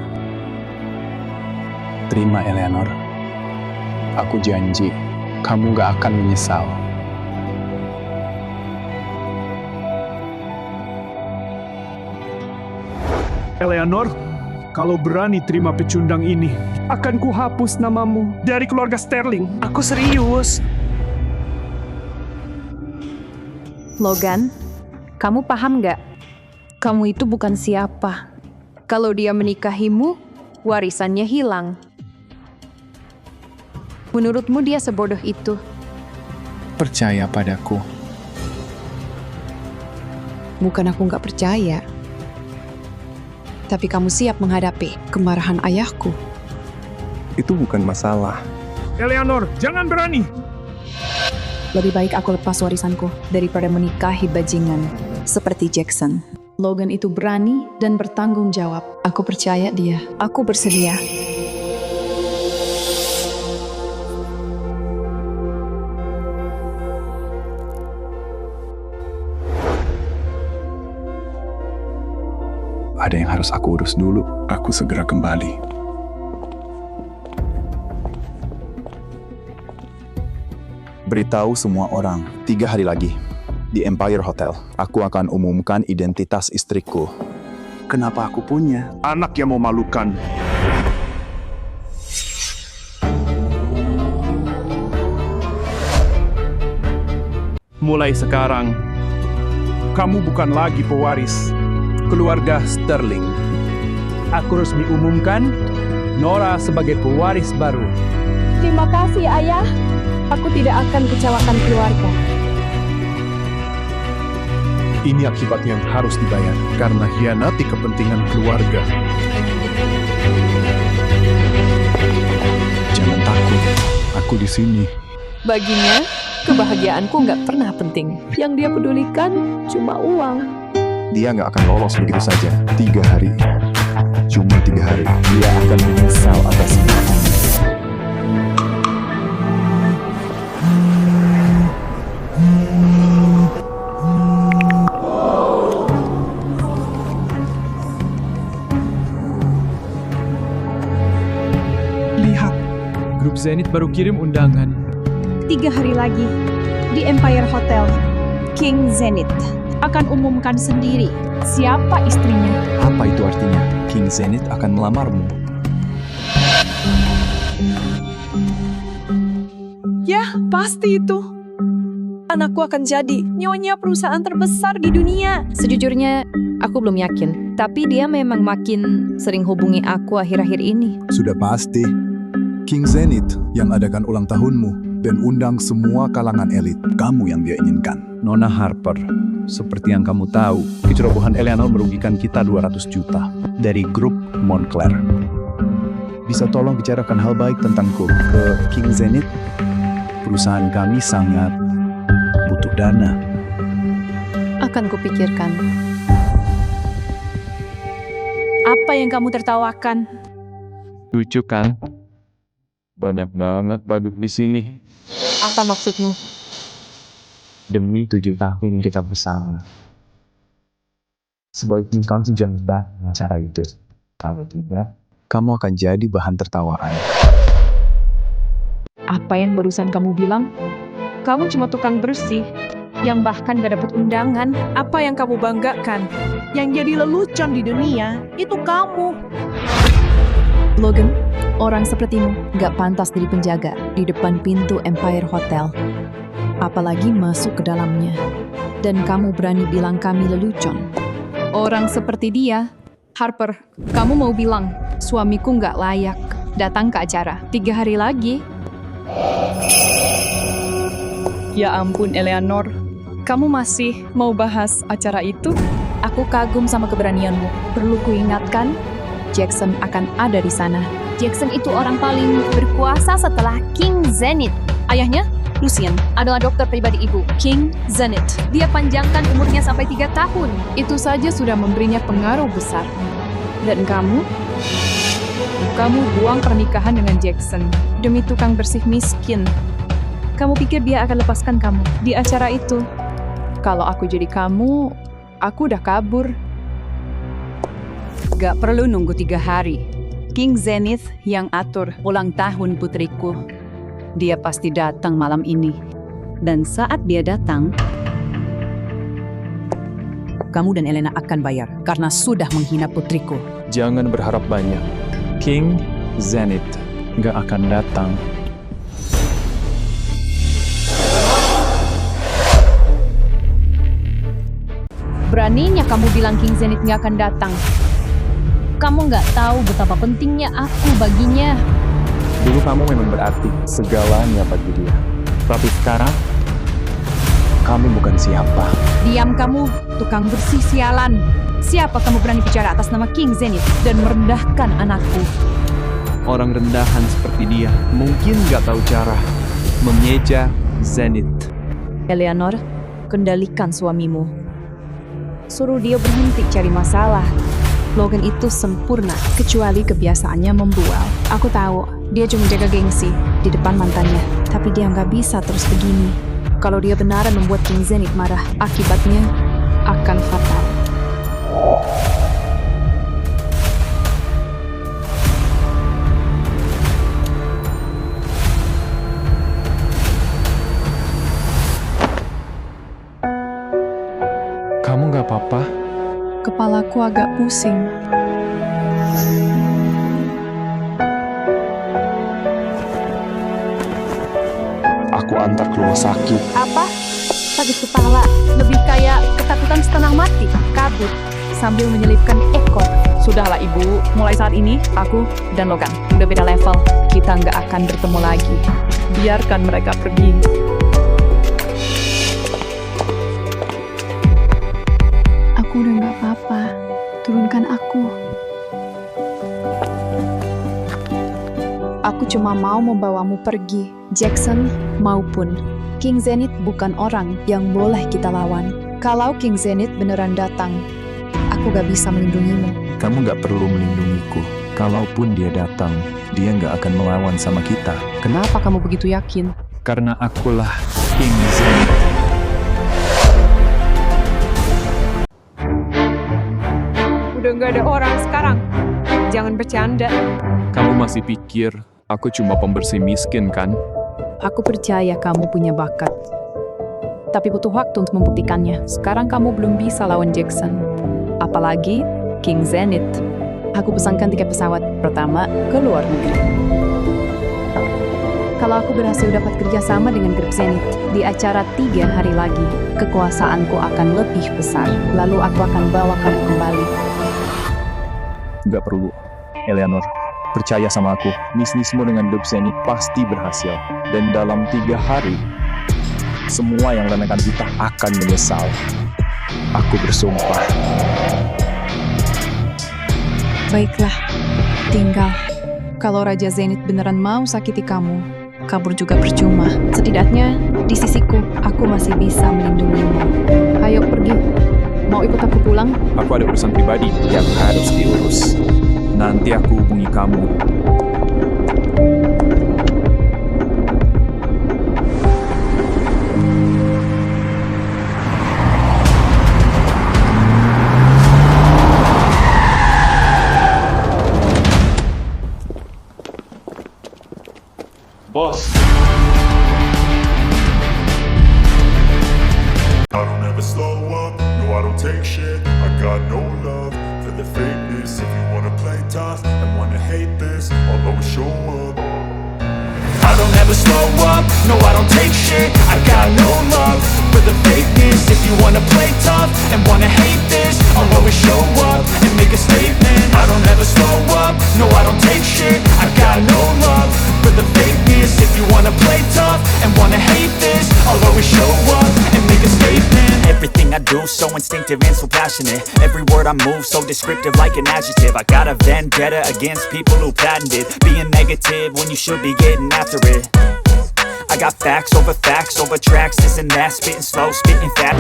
Terima, Eleanor. Aku janji, kamu gak akan menyesal. Eleanor, kalau berani terima pecundang ini, akan kuhapus namamu dari keluarga Sterling. Aku serius. Logan, kamu paham gak? Kamu itu bukan siapa. Kalau dia menikahimu, warisannya hilang. Menurutmu dia sebodoh itu? Percaya padaku. Bukan aku gak percaya. Tapi kamu siap menghadapi kemarahan ayahku. Itu bukan masalah. Eleanor, jangan berani. Lebih baik aku lepas warisanku daripada menikahi bajingan seperti Jackson. Logan itu berani dan bertanggung jawab. Aku percaya dia. Aku bersedia. Ada yang harus aku urus dulu. Aku segera kembali. Beritahu semua orang, 3 hari lagi, di Empire Hotel, aku akan umumkan identitas istriku. Kenapa aku punya? Anak yang memalukan. Aku akan umumkan identitas istriku. Kenapa aku punya? Anak yang memalukan. Aku akan umumkan identitas istriku. Kenapa aku punya? Anak yang memalukan. Aku akan umumkan identitas istriku. Kenapa aku punya? Anak yang memalukan. Aku akan umumkan identitas istriku. Kenapa aku punya? Mulai sekarang, kamu bukan lagi pewaris keluarga Sterling. Aku resmi umumkan Nora sebagai pewaris baru. Terima kasih, Ayah. Aku tidak akan kecewakan keluarga. Ini akibat yang harus dibayar karena hianati kepentingan keluarga. Jangan takut, aku di sini. Baginya, kebahagiaanku nggak pernah penting. Yang dia pedulikan cuma uang. Dia nggak akan lolos begitu saja. 3 hari. Cuma 3 hari. Dia akan menyesal atas semua. Lihat, Grup Zenith baru kirim undangan. 3 hari lagi, di Empire Hotel, King Zenith akan umumkan sendiri siapa istrinya. Apa itu artinya? King Zenith akan melamarmu. Ya, pasti itu. Anakku akan jadi nyonya perusahaan terbesar di dunia. Sejujurnya, aku belum yakin. Tapi dia memang makin sering hubungi aku akhir-akhir ini. Sudah pasti. King Zenith yang adakan ulang tahunmu dan undang semua kalangan elit. Kamu yang dia inginkan. Nona Harper, seperti yang kamu tahu, kecerobohan Eleanor merugikan kita 200 juta dari grup Montclair. Bisa tolong bicarakan hal baik tentangku ke King Zenith? Perusahaan kami sangat butuh dana. Akan kupikirkan. Apa yang kamu tertawakan? Lucu kan? Banyak banget badut di sini. Apa maksudmu? Demi 7 tahun kita bersama. Sebaiknya kamu jangan cara itu. Kalau tidak, kamu akan jadi bahan tertawaan. Apa yang barusan kamu bilang? Kamu cuma tukang bersih, yang bahkan gak dapat undangan. Apa yang kamu banggakan? Yang jadi lelucon di dunia, itu kamu. Logan, orang sepertimu gak pantas jadi penjaga di depan pintu Empire Hotel. Apalagi masuk ke dalamnya. Dan kamu berani bilang kami lelucon. Orang seperti dia, Harper, kamu mau bilang suamiku gak layak datang ke acara 3 hari lagi? Ya ampun, Eleanor. Kamu masih mau bahas acara itu? Aku kagum sama keberanianmu. Perlu kuingatkan, Jackson akan ada di sana. Jackson itu orang paling berkuasa setelah King Zenith. Ayahnya, Lucien, adalah dokter pribadi ibu, King Zenith. Dia panjangkan umurnya sampai 3 tahun. Itu saja sudah memberinya pengaruh besar. Dan kamu? Kamu buang pernikahan dengan Jackson demi tukang bersih miskin. Kamu pikir dia akan lepaskan kamu di acara itu? Kalau aku jadi kamu, aku udah kabur. Gak perlu nunggu 3 hari. King Zenith yang atur ulang tahun putriku. Dia pasti datang malam ini. Dan saat dia datang, kamu dan Elena akan bayar karena sudah menghina putriku. Jangan berharap banyak. King Zenith gak akan datang. Beraninya kamu bilang King Zenith gak akan datang. Kamu gak tahu betapa pentingnya aku baginya. Dulu kamu memang berarti segalanya bagi dia. Tapi sekarang, kamu bukan siapa. Diam kamu, tukang bersih sialan. Siapa kamu berani bicara atas nama King Zenith dan merendahkan anakku? Orang rendahan seperti dia mungkin gak tahu cara mengeja Zenith. Eleanor, kendalikan suamimu. Suruh dia berhenti cari masalah. Logan itu sempurna, kecuali kebiasaannya membual. Aku tahu, dia cuma jaga gengsi di depan mantannya. Tapi dia nggak bisa terus begini. Kalau dia benaran membuat King Zenith marah, akibatnya akan fatal. Kamu nggak apa-apa? Kepalaku agak pusing. aku antar ke rumah sakit. Apa? Sakit kepala. Lebih kayak ketakutan setengah mati. Kabur sambil menyelipkan ekor. Sudahlah ibu, mulai saat ini aku dan Logan udah beda level. Kita nggak akan bertemu lagi. Biarkan mereka pergi. Aku udah nggak apa-apa. Turunkan aku. Aku cuma mau membawamu pergi, Jackson maupun King Zenith bukan orang yang boleh kita lawan. Kalau King Zenith beneran datang, aku gak bisa melindungimu. Kamu gak perlu melindungiku. Kalaupun dia datang, dia gak akan melawan sama kita. Kenapa kamu begitu yakin? Karena akulah King Zenith. Udah nggak ada orang sekarang. Jangan bercanda. Kamu masih pikir aku cuma pembersih miskin kan? Aku percaya kamu punya bakat. Tapi butuh waktu untuk membuktikannya. Sekarang kamu belum bisa lawan Jackson. Apalagi King Zenith. Aku pesankan tiket pesawat pertama ke luar negeri. Kalau aku berhasil dapat kerjasama dengan grup Zenith di acara 3 hari lagi, kekuasaanku akan lebih besar. Lalu aku akan bawa kamu kembali. Gak perlu, Eleanor. Percaya sama aku, bisnismu dengan grup Zenith pasti berhasil. Dan dalam 3 hari, semua yang remehkan kita akan menyesal. Aku bersumpah. Baiklah, tinggal. Kalau Raja Zenith beneran mau sakiti kamu, kabur juga percuma. Setidaknya di sisiku, aku masih bisa melindungimu. Ayo pergi. Mau ikut aku pulang? Aku ada urusan pribadi yang harus diurus. Nanti aku hubungi kamu. Boss. I don't ever slow up, no I don't take shit. I got no love for the fakeness. If you wanna play tough and wanna hate this, I'll always show up. I don't ever slow up, no I don't take shit. I got no love for the fakeness. If you wanna play tough and wanna hate this, I'll always show up and make a statement. I don't ever slow up, no I don't take shit. I got no love for the fakeness. If you wanna play tough and wanna hate this, I'll always show up and make a statement. Everything I do so instinctive and so passionate. Every word I move so descriptive like an adjective. I got a vendetta against people who patented being negative when you should be getting after it. I got facts over tracks, this and that, spitting slow, spitting fat.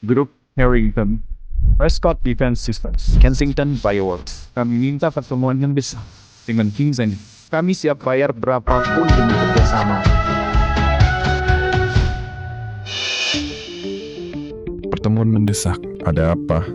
Grup Harrington, Prescott Defense Systems, Kensington Fireworks. Kami minta pertemuan yang besar dengan King Zenith. Kami siap bayar berapapun demi kerjasama. Pertemuan mendesak. Ada apa?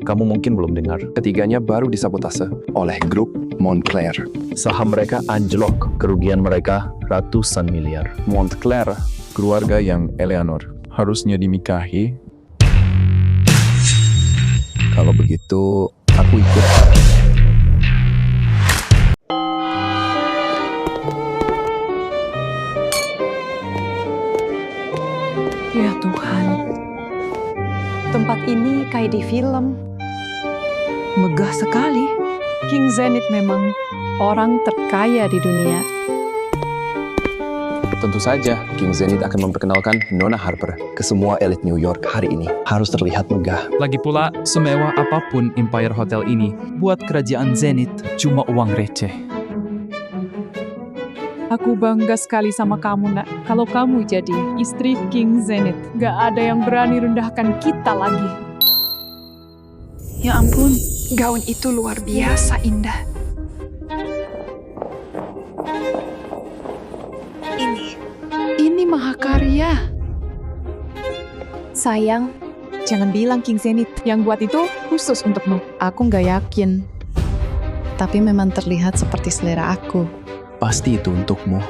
Kamu mungkin belum dengar, ketiganya baru disabotase oleh grup Montclair. Saham mereka anjlok, kerugian mereka ratusan miliar. Montclair, keluarga yang Eleanor harusnya dinikahi. Kalau begitu, aku ikut. Ya Tuhan, tempat ini kayak di film. Megah sekali. King Zenith memang orang terkaya di dunia. Tentu saja, King Zenith akan memperkenalkan Nona Harper ke semua elit New York hari ini. Harus terlihat megah. Lagi pula, semewah apapun Empire Hotel ini, buat kerajaan Zenith cuma uang receh. Aku bangga sekali sama kamu, nak. Kalau kamu jadi istri King Zenith, gak ada yang berani rendahkan kita lagi. Ya ampun, gaun itu luar biasa indah. mahakarya. Sayang, jangan bilang King Zenith. Yang buat itu khusus untukmu. Aku nggak yakin. Tapi memang terlihat seperti selera aku. Pasti itu untukmu.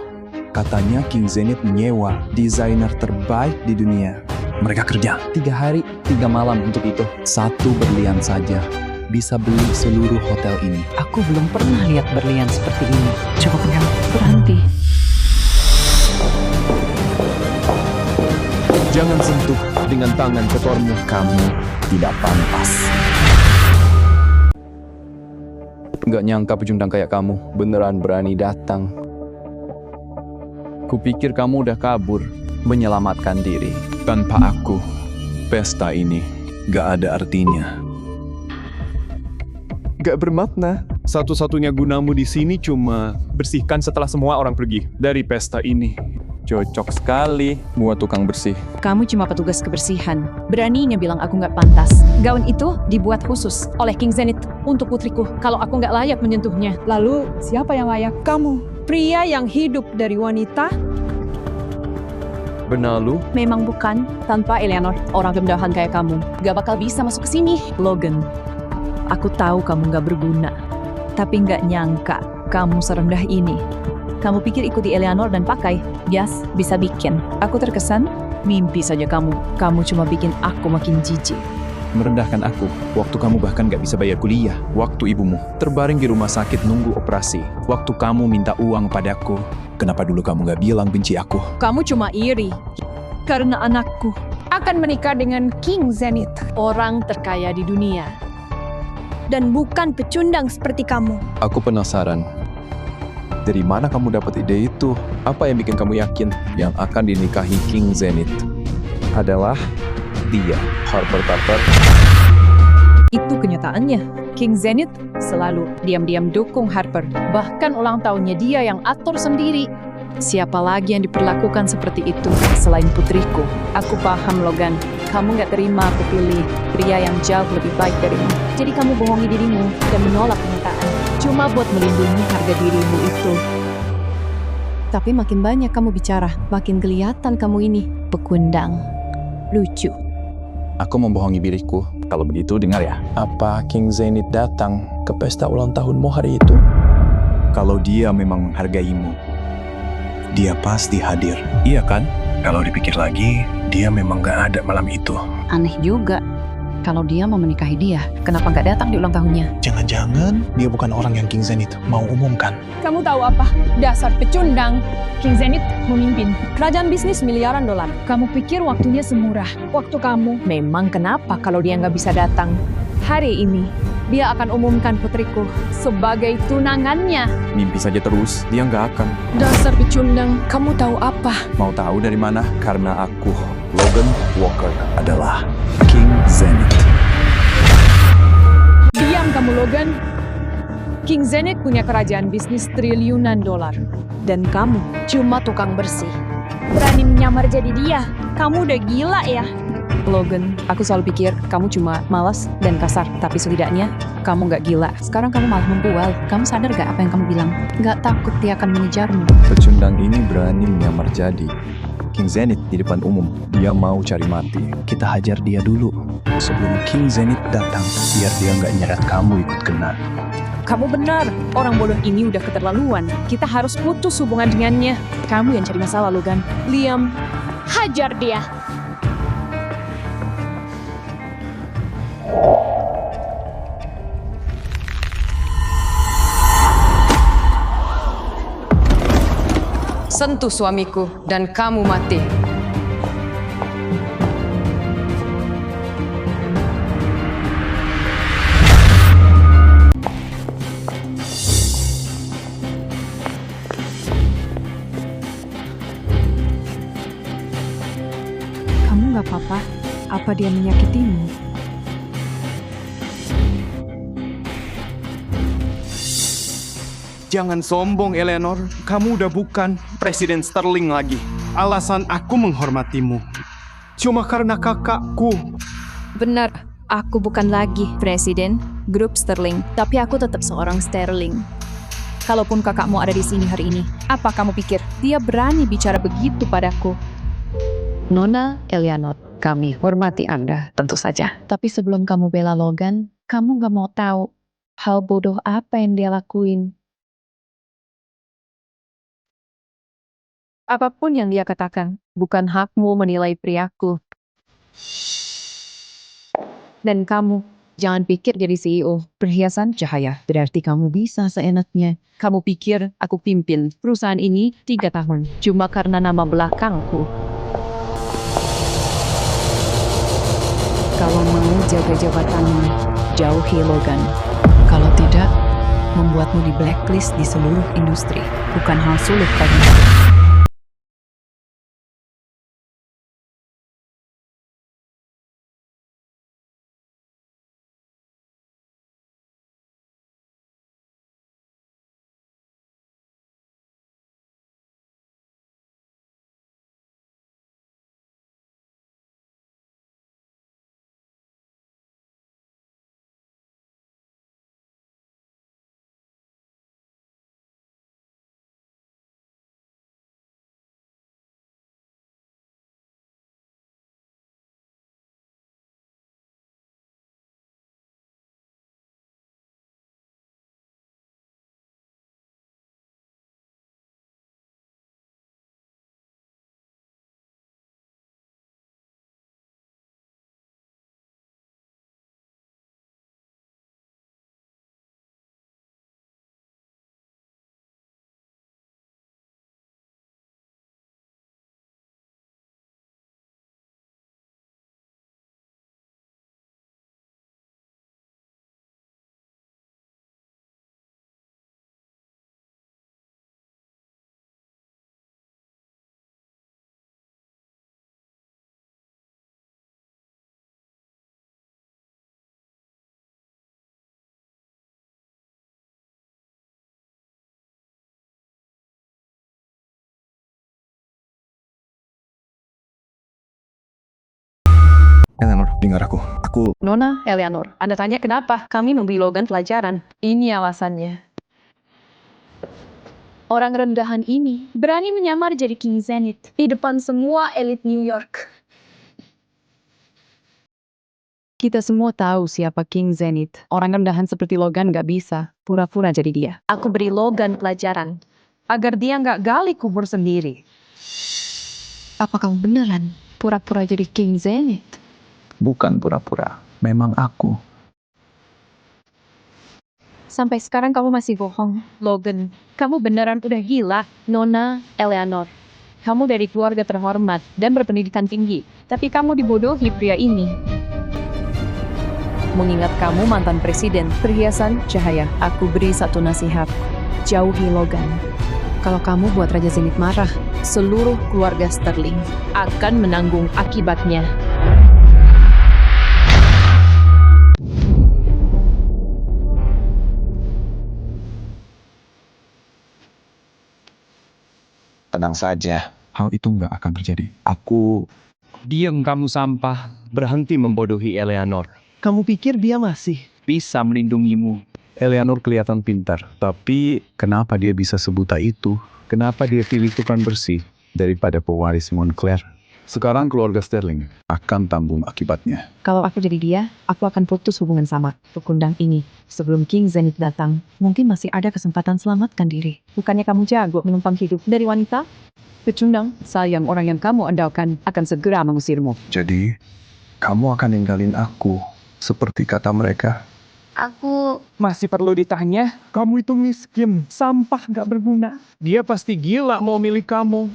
Katanya King Zenith menyewa desainer terbaik di dunia. Mereka kerja 3 hari, 3 malam untuk itu. 1 berlian saja bisa beli seluruh hotel ini. Aku belum pernah lihat berlian seperti ini. Coba pegang. Berhenti. Jangan sentuh dengan tangan kotormu. Kamu tidak pantas. Nggak nyangka pecundang kayak kamu beneran berani datang. Kupikir kamu udah kabur, menyelamatkan diri. Tanpa aku, pesta ini gak ada artinya. Gak bermakna. Satu-satunya gunamu di sini cuma bersihkan setelah semua orang pergi dari pesta ini. Cocok sekali buat tukang bersih. Kamu cuma petugas kebersihan. Beraninya bilang aku nggak pantas. Gaun itu dibuat khusus oleh King Zenith untuk putriku. Kalau aku nggak layak menyentuhnya. Lalu, siapa yang layak? Kamu. Pria yang hidup dari wanita? Benalu? Memang bukan. Tanpa Eleanor, orang rendahan kayak kamu gak bakal bisa masuk ke sini. Logan, aku tahu kamu gak berguna. Tapi gak nyangka kamu serendah ini. Kamu pikir ikuti Eleanor dan pakai? Yes, bisa bikin. Aku terkesan? Mimpi saja kamu. Kamu cuma bikin aku makin jijik. Merendahkan aku, waktu kamu bahkan gak bisa bayar kuliah. Waktu ibumu terbaring di rumah sakit nunggu operasi. Waktu kamu minta uang padaku. Kenapa dulu kamu gak bilang benci aku? Kamu cuma iri. Karena anakku akan menikah dengan King Zenith. Orang terkaya di dunia. Dan bukan pecundang seperti kamu. Aku penasaran. Dari mana kamu dapat ide itu? Apa yang bikin kamu yakin yang akan dinikahi King Zenith adalah dia, Harper Carter? Itu kenyataannya. King Zenith selalu diam-diam dukung Harper. Bahkan ulang tahunnya dia yang atur sendiri. Siapa lagi yang diperlakukan seperti itu selain putriku? Aku paham, Logan. Kamu gak terima aku pilih pria yang jauh lebih baik darimu. Jadi kamu bohongi dirimu dan menolak kenyataan. Cuma buat melindungi harga dirimu itu. Tapi makin banyak kamu bicara, makin kelihatan kamu ini pekundang. Lucu. Aku membohongi diriku. Kalau begitu dengar ya. Apa King Zenith datang ke pesta ulang tahunmu hari itu? Kalau dia memang menghargaimu, dia pasti hadir. Iya kan? Kalau dipikir lagi, dia memang gak ada malam itu. Aneh juga. Kalau dia mau menikahi dia, kenapa gak datang di ulang tahunnya? Jangan-jangan dia bukan orang yang King Zenith mau umumkan. Kamu tahu apa? Dasar pecundang. King Zenith memimpin kerajaan bisnis miliaran dolar. Kamu pikir waktunya semurah waktu kamu? Memang kenapa kalau dia nggak bisa datang? Hari ini, dia akan umumkan putriku sebagai tunangannya. Mimpi saja terus, dia nggak akan. Dasar pecundang, kamu tahu apa? Mau tahu dari mana? Karena aku, Logan Walker, adalah King Zenith. Diam kamu, Logan. King Zenith punya kerajaan bisnis triliunan dolar. Dan kamu cuma tukang bersih. Berani menyamar jadi dia. Kamu udah gila ya? Logan, aku selalu pikir kamu cuma malas dan kasar. Tapi setidaknya kamu gak gila. Sekarang kamu malah membual. Kamu sadar gak apa yang kamu bilang? Gak takut dia akan mengejarmu. Pecundang ini berani menyamar jadi King Zenith di depan umum. Dia mau cari mati. Kita hajar dia dulu sebelum King Zenith datang, biar dia nggak nyeret kamu ikut kena. Kamu benar, orang bodoh ini udah keterlaluan. Kita harus putus hubungan dengannya. Kamu yang cari masalah, Logan. Liam, hajar dia. sentuh suamiku dan kamu mati. Kamu gak apa-apa? Apa dia menyakitimu? Jangan sombong, Eleanor. Kamu udah bukan Presiden Sterling lagi. Alasan aku menghormatimu cuma karena kakakku. Benar, aku bukan lagi Presiden Grup Sterling, tapi aku tetap seorang Sterling. Kalaupun kakakmu ada di sini hari ini, apa kamu pikir dia berani bicara begitu padaku? Nona Eleanor, kami hormati Anda, tentu saja. Tapi sebelum kamu bela Logan, kamu gak mau tahu hal bodoh apa yang dia lakuin. Apapun yang dia katakan, bukan hakmu menilai priaku. Dan kamu, jangan pikir jadi CEO perhiasan cahaya, berarti kamu bisa seenaknya. Kamu pikir aku pimpin perusahaan ini 3 tahun, cuma karena nama belakangku. Kalau mau jaga jabatanmu, jauhi Logan. Kalau tidak, membuatmu di blacklist di seluruh industri. Bukan hal sulit bagimu. Eleanor, dengar aku. Nona Eleanor, Anda tanya kenapa kami memberi Logan pelajaran. Ini alasannya. Orang rendahan ini berani menyamar jadi King Zenith di depan semua elit New York. Kita semua tahu siapa King Zenith. Orang rendahan seperti Logan gak bisa pura-pura jadi dia. Aku beri Logan pelajaran Agar dia nggak gali kubur sendiri. Apa kamu beneran pura-pura jadi King Zenith? Bukan pura-pura, memang aku. Sampai sekarang kamu masih bohong, Logan. Kamu beneran udah gila. Nona Eleanor, kamu dari keluarga terhormat dan berpendidikan tinggi, tapi kamu dibodohi pria ini. Mengingat kamu mantan presiden, perhiasan cahaya, aku beri satu nasihat. Jauhi Logan. Kalau kamu buat Raja Zenith marah, seluruh keluarga Sterling akan menanggung akibatnya. Tenang saja, hal itu nggak akan terjadi. Diam kamu sampah, berhenti membodohi Eleanor. Kamu pikir dia masih Bisa melindungimu. Eleanor kelihatan pintar, tapi kenapa dia bisa sebuta itu? Kenapa dia pilih tukang bersih daripada pewaris Montclair? Sekarang keluarga Sterling akan tanggung akibatnya. Kalau aku jadi dia, aku akan putus hubungan sama pekundang ini. Sebelum King Zenith datang, mungkin masih ada kesempatan selamatkan diri. Bukannya kamu jago menumpang hidup dari wanita? Pecundang, sayang orang yang kamu andalkan akan segera mengusirmu. Jadi, kamu akan ninggalin aku, seperti kata mereka. Aku Masih perlu ditanya? Kamu itu miskin, sampah gak berguna. Dia pasti gila mau milih kamu.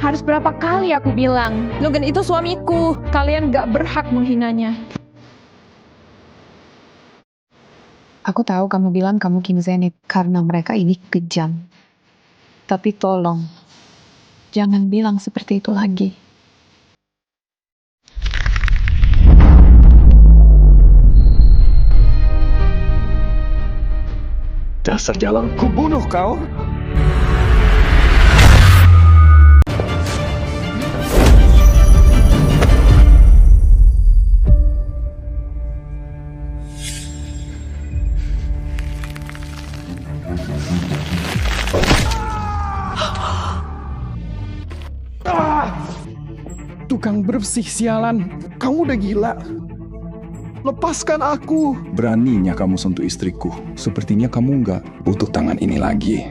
Harus berapa kali aku bilang, Logan itu suamiku. Kalian gak berhak menghinanya. Aku tahu kamu bilang kamu King Zenith karena mereka ini kejam. Tapi tolong, jangan bilang seperti itu lagi. Dasar jalan. Kubunuh kau. tukang bersih sialan. Kamu udah gila. Lepaskan aku. Beraninya kamu sentuh istriku. Sepertinya kamu nggak butuh tangan ini lagi.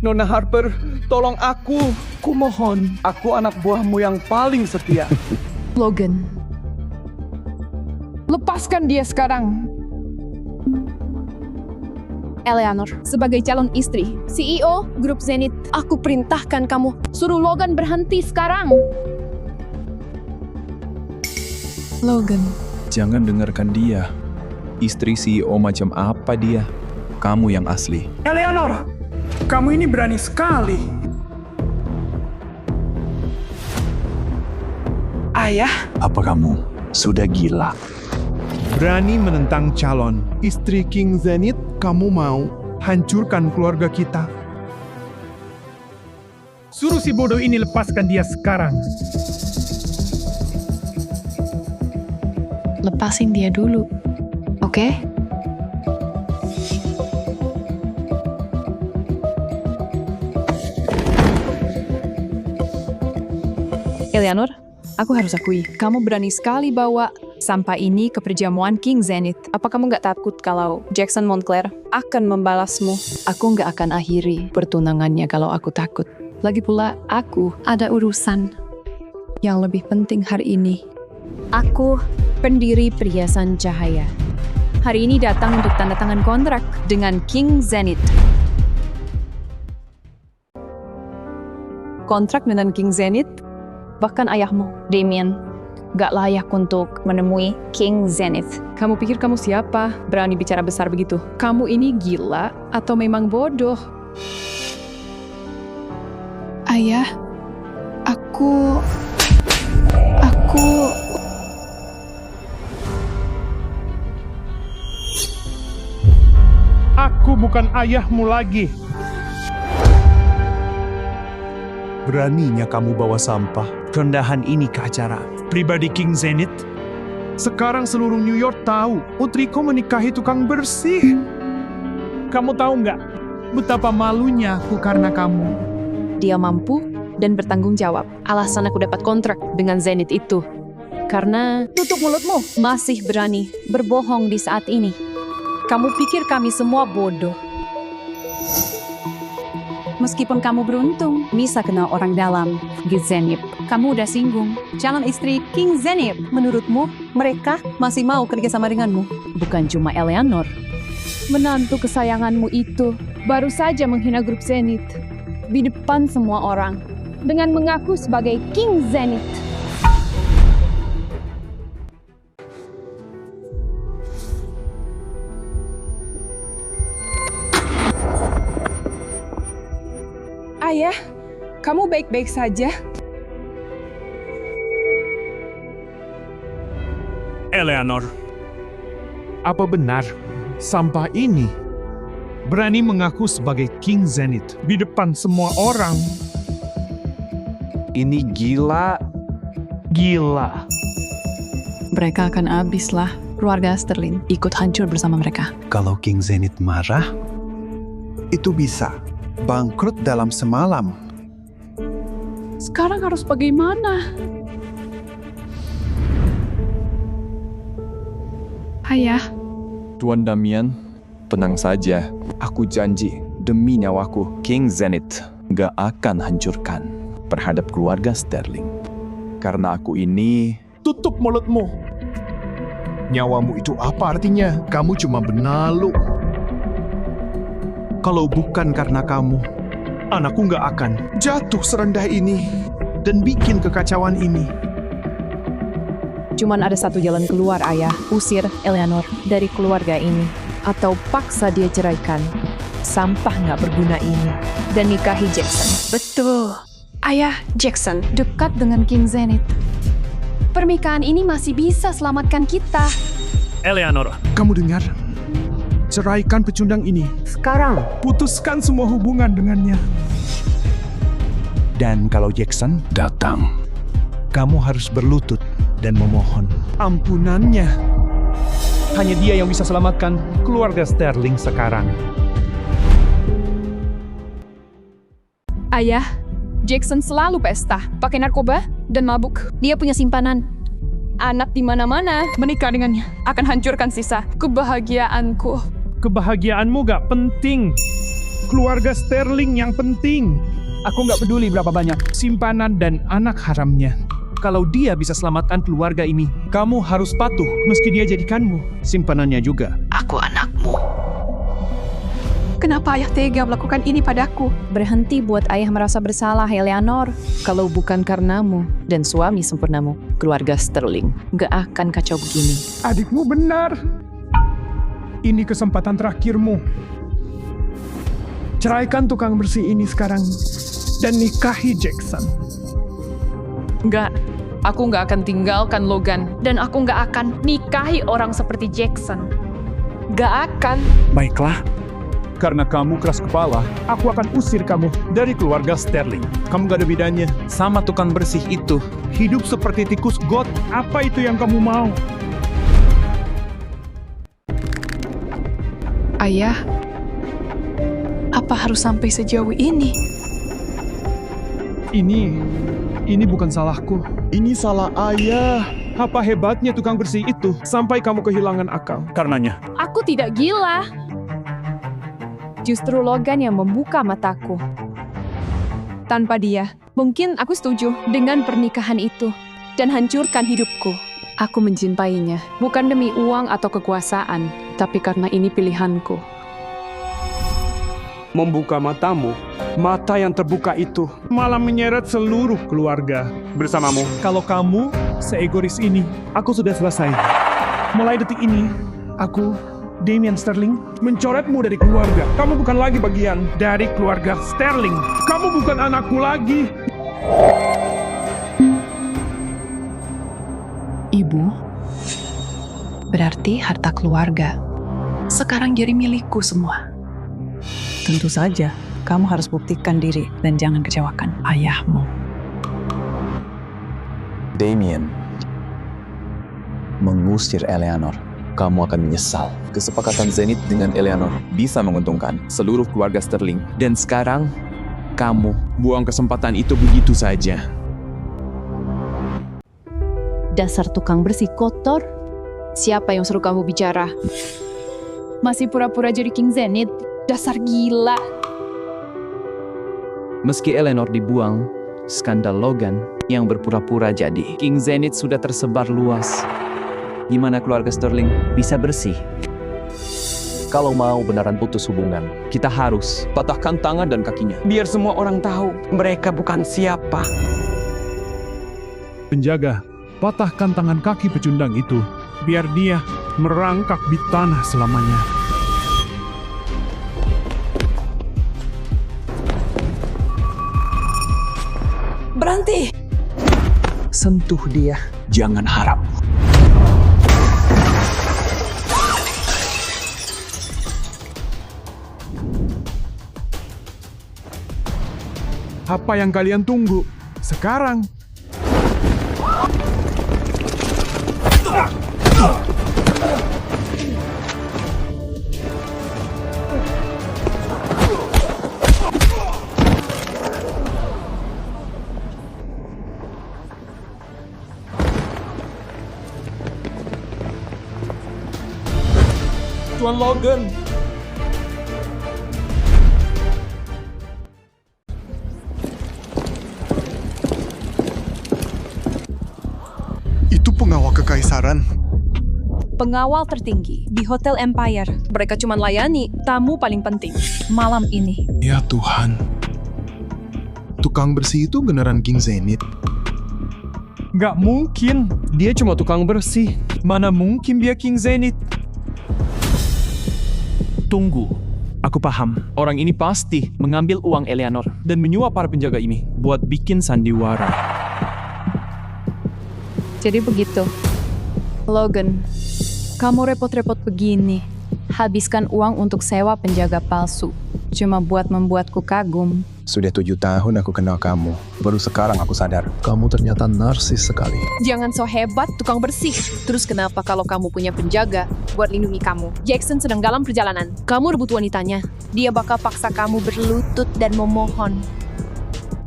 Nona Harper, tolong aku. Kumohon. Aku anak buahmu yang paling setia. Logan. Lepaskan dia sekarang. Eleanor, sebagai calon istri, CEO Grup Zenith, aku perintahkan kamu suruh Logan berhenti sekarang. Logan. Jangan dengarkan dia. Istri CEO macam apa dia? Kamu yang asli. Eleanor, kamu ini berani sekali. Ayah, Apa kamu sudah gila? berani menentang calon istri King Zenith, kamu mau hancurkan keluarga kita. Suruh si bodoh ini lepaskan dia sekarang. Lepasin dia dulu. Oke? Eleanor, aku harus akui, kamu berani sekali bawa sampah ini ke perjamuan King Zenith. Apa kamu nggak takut kalau Jackson Montclair akan membalasmu? Aku nggak akan akhiri pertunangannya kalau aku takut. Lagi pula, aku ada urusan yang lebih penting hari ini. Aku pendiri Perhiasan Cahaya. Hari ini datang untuk tanda tangan kontrak dengan King Zenith. Kontrak dengan King Zenith? Bahkan ayahmu, Damien, gak layak untuk menemui King Zenith. Kamu pikir kamu siapa? Berani bicara besar begitu? Kamu ini gila atau memang bodoh? Ayah, aku... Aku bukan ayahmu lagi. Beraninya kamu bawa sampah Rendahan ini ke acara pribadi King Zenith. Sekarang seluruh New York tahu putriku menikahi tukang bersih. Kamu tahu nggak betapa malunya aku karena kamu. Dia mampu dan bertanggung jawab. Alasan aku dapat kontrak dengan Zenith itu karena tutup mulutmu, masih berani berbohong di saat ini. Kamu pikir kami semua bodoh? Meskipun kamu beruntung bisa kenal orang dalam di Zenith. Kamu udah singgung calon istri King Zenith. Menurutmu mereka masih mau kerja sama denganmu? Bukan cuma Eleanor. Menantu kesayanganmu itu baru saja menghina Grup Zenith di depan semua orang dengan mengaku sebagai King Zenith. Ayah, kamu baik-baik saja? Eleanor, apa benar sampah ini berani mengaku sebagai King Zenith di depan semua orang? Ini gila. Gila. Mereka akan habislah. Keluarga Sterling ikut hancur bersama mereka. Kalau King Zenith marah, itu bisa bangkrut dalam semalam. Sekarang harus bagaimana? Ayah. Tuan Damian, tenang saja. Aku janji, demi nyawaku, King Zenith gak akan hancurkan terhadap keluarga Sterling. Karena aku ini... Tutup mulutmu. Nyawamu itu apa artinya? Kamu cuma benalu. Kalau bukan karena kamu, anakku gak akan jatuh serendah ini dan bikin kekacauan ini. Cuman ada satu jalan keluar, Ayah. Usir Eleanor dari keluarga ini. Atau paksa dia ceraikan sampah gak berguna ini. Dan nikahi Jackson. Betul. Ayah, Jackson dekat dengan King Zenith. Pernikahan ini masih bisa selamatkan kita. Eleanor, kamu dengar? Ceraikan pecundang ini. Sekarang. Putuskan semua hubungan dengannya. Dan kalau Jackson datang, kamu harus berlutut dan memohon ampunannya. Hanya dia yang bisa selamatkan keluarga Sterling sekarang. Ayah, Jackson selalu pesta, pakai narkoba dan mabuk. Dia punya simpanan. Anak di mana-mana. Menikah dengannya akan hancurkan sisa kebahagiaanku. Kebahagiaanmu gak penting. Keluarga Sterling yang penting. Aku nggak peduli berapa banyak Simpanan dan anak haramnya. Kalau dia bisa selamatkan keluarga ini, kamu harus patuh meski dia jadikanmu simpanannya juga. Aku anakmu. Kenapa ayah tega melakukan ini padaku? Berhenti buat ayah merasa bersalah, Eleanor. Kalau bukan karenamu dan suami sempurnamu, keluarga Sterling gak akan kacau begini. Adikmu benar. Ini kesempatan terakhirmu. Ceraikan tukang bersih ini sekarang dan nikahi Jackson. Enggak, aku nggak akan tinggalkan Logan. Dan aku nggak akan nikahi orang seperti Jackson. Nggak akan. Baiklah, karena kamu keras kepala, aku akan usir kamu dari keluarga Sterling. Kamu gak ada bedanya sama tukang bersih itu. Hidup seperti tikus got, apa itu yang kamu mau? Ayah, apa harus sampai sejauh ini? Ini bukan salahku. Ini salah ayah. Apa hebatnya tukang bersih itu sampai kamu kehilangan akal karenanya? Aku tidak gila. Justru Logan yang membuka mataku. Tanpa dia, mungkin aku setuju dengan pernikahan itu dan hancurkan hidupku. Aku mencintainya, bukan demi uang atau kekuasaan, tapi karena ini pilihanku. Membuka matamu, mata yang terbuka itu malah menyeret seluruh keluarga bersamamu. Kalau kamu seegois ini, aku sudah selesai. Mulai detik ini, aku, Damian Sterling, mencoretmu dari keluarga. Kamu bukan lagi bagian dari keluarga Sterling. Kamu bukan anakku lagi. Ibu, berarti harta keluarga sekarang jadi milikku semua. Tentu saja, kamu harus buktikan diri dan jangan kecewakan ayahmu. Damian mengusir Eleanor. Kamu akan menyesal. Kesepakatan Zenith dengan Eleanor bisa menguntungkan seluruh keluarga Sterling. Dan sekarang, kamu buang kesempatan itu begitu saja. Dasar tukang bersih kotor. Siapa yang suruh kamu bicara? Masih pura-pura jadi King Zenith. Dasar gila. Meski Eleanor dibuang, skandal Logan yang berpura-pura jadi King Zenith sudah tersebar luas. Gimana keluarga Sterling bisa bersih? Kalau mau beneran putus hubungan, Kita harus patahkan tangan dan kakinya. biar semua orang tahu mereka bukan siapa. Penjaga, patahkan tangan kaki pecundang itu, biar dia merangkak di tanah selamanya. Berhenti! Sentuh dia, jangan harap. Apa yang kalian tunggu? Sekarang. Tuan Logan. Itu pengawal kekaisaran. Pengawal tertinggi di Hotel Empire. Mereka cuma layani tamu paling penting malam ini. Ya Tuhan. Tukang bersih itu beneran King Zenith. Nggak mungkin. Dia cuma tukang bersih. Mana mungkin dia King Zenith? Tunggu. Aku paham. Orang ini pasti mengambil uang Eleanor dan menyuap para penjaga ini buat bikin sandiwara. Jadi begitu. Logan, kamu repot-repot begini. Habiskan uang untuk sewa penjaga palsu. Cuma buat membuatku kagum. Sudah 7 tahun aku kenal kamu. Baru sekarang aku sadar. Kamu ternyata narsis sekali. Jangan so hebat, tukang bersih. Terus kenapa kalau kamu punya penjaga buat lindungi kamu? Jackson sedang dalam perjalanan. Kamu rebut wanitanya. Dia bakal paksa kamu berlutut dan memohon.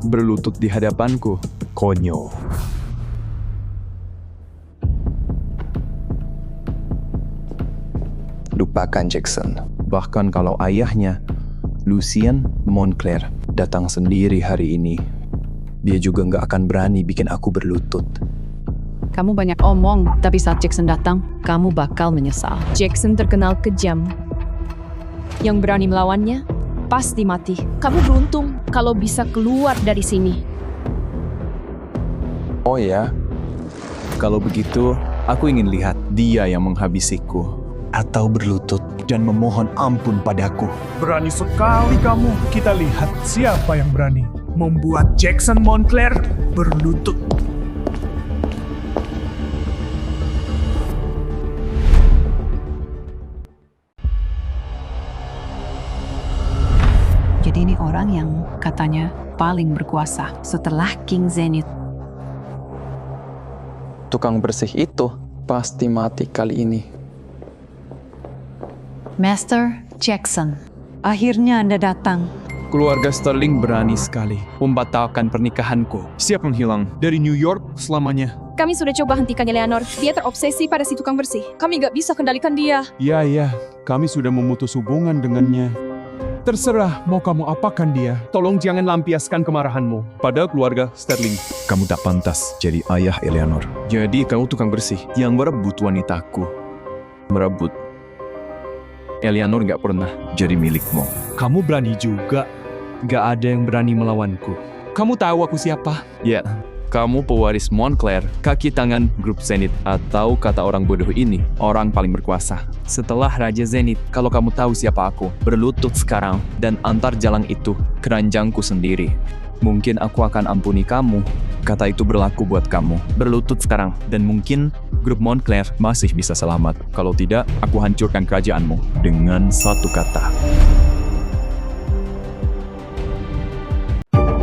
berlutut di hadapanku. Konyol. Lupakan Jackson. Bahkan kalau ayahnya, Lucien Montclair, datang sendiri hari ini, dia juga nggak akan berani bikin aku berlutut. Kamu banyak omong, tapi saat Jackson datang, kamu bakal menyesal. Jackson terkenal kejam. Yang berani melawannya, pasti mati. Kamu beruntung kalau bisa keluar dari sini. Oh ya, kalau begitu, aku ingin lihat dia yang menghabisiku. Atau berlutut dan memohon ampun padaku. Berani sekali kamu. Kita lihat siapa yang berani membuat Jackson Montclair berlutut. Jadi ini orang yang katanya paling berkuasa setelah King Zenith. Tukang bersih itu pasti mati kali ini. Master Jackson, akhirnya Anda datang. Keluarga Sterling berani sekali membatalkan pernikahanku. Siap menghilang dari New York selamanya. Kami sudah coba hentikan Eleanor. Dia terobsesi pada si tukang bersih. Kami gak bisa kendalikan dia. Ya, kami sudah memutus hubungan dengannya. Terserah mau kamu apakan dia. Tolong jangan lampiaskan kemarahanmu pada keluarga Sterling. Kamu tak pantas jadi ayah Eleanor. Jadi kamu tukang bersih yang merebut wanitaku. Merebut. Eleanor gak pernah jadi milikmu. Kamu berani juga. Gak ada yang berani melawanku. Kamu tahu aku siapa? Ya, kamu pewaris Montclair, kaki tangan grup Zenith, atau kata orang bodoh ini, orang paling berkuasa. Setelah Raja Zenith, Kalau kamu tahu siapa aku, berlutut sekarang dan antar jalan itu keranjangku sendiri. Mungkin aku akan ampuni kamu. Kata itu berlaku buat kamu. Berlutut sekarang, dan mungkin grup Montclair masih bisa selamat. Kalau tidak, aku hancurkan kerajaanmu dengan satu kata.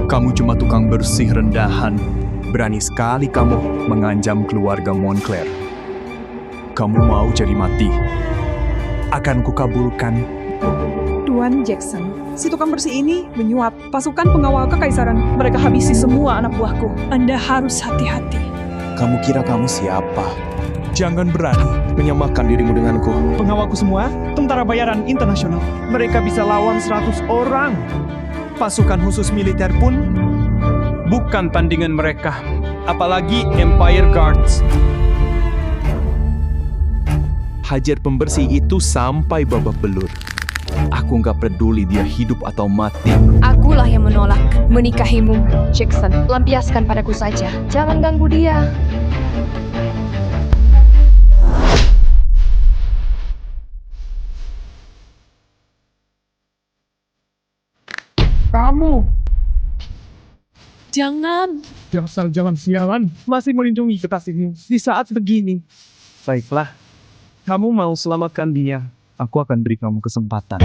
Kamu cuma tukang bersih rendahan. Berani sekali kamu mengancam keluarga Montclair. Kamu mau jadi mati. Akan kukabulkan. Tuan Jackson, si tukang bersih ini menyuap pasukan pengawal kekaisaran. Mereka habisi semua anak buahku. Anda harus hati-hati. Kamu kira kamu siapa? Jangan berani menyamakan dirimu denganku. Pengawalku semua, tentara bayaran internasional. Mereka bisa lawan 100 orang. Pasukan khusus militer pun Bukan tandingan mereka. Apalagi Empire Guards. Hajar pembersih itu sampai babak belur. Aku nggak peduli dia hidup atau mati. Akulah yang menolak menikahimu, Jackson. Lampiaskan padaku saja. Jangan ganggu dia. kamu. Jangan. Jangan sialan. Masih melindungi kekasihmu di saat begini. Baiklah. Kamu mau selamatkan dia. Aku akan beri kamu kesempatan.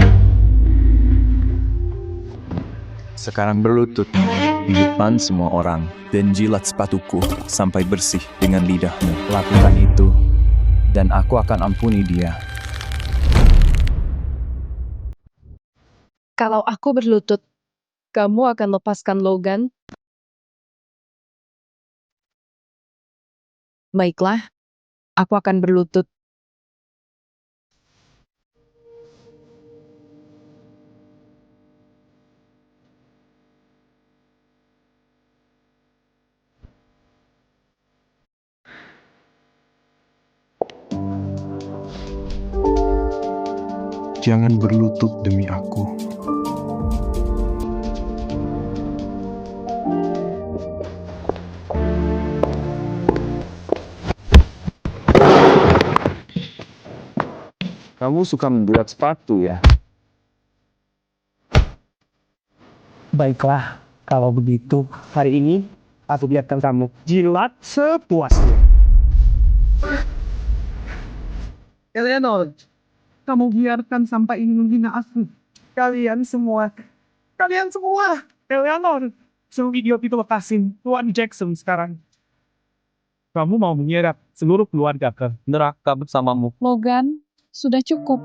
Sekarang berlutut di depan semua orang dan jilat sepatuku sampai bersih dengan lidahmu. Lakukan itu dan aku akan ampuni dia. Kalau aku berlutut, kamu akan lepaskan Logan? Baiklah, aku akan berlutut. Jangan berlutut demi aku. Kamu suka membuat sepatu ya? Baiklah, kalau begitu, hari ini aku biarkan kamu jilat sepuasnya. Eleanor, kamu biarkan sampai ini menghina aku. Kalian semua. Eleanor, semua idiot itu lepasin Tuan Jackson sekarang. Kamu mau menyeret seluruh keluarga ke neraka bersamamu. Logan, sudah cukup.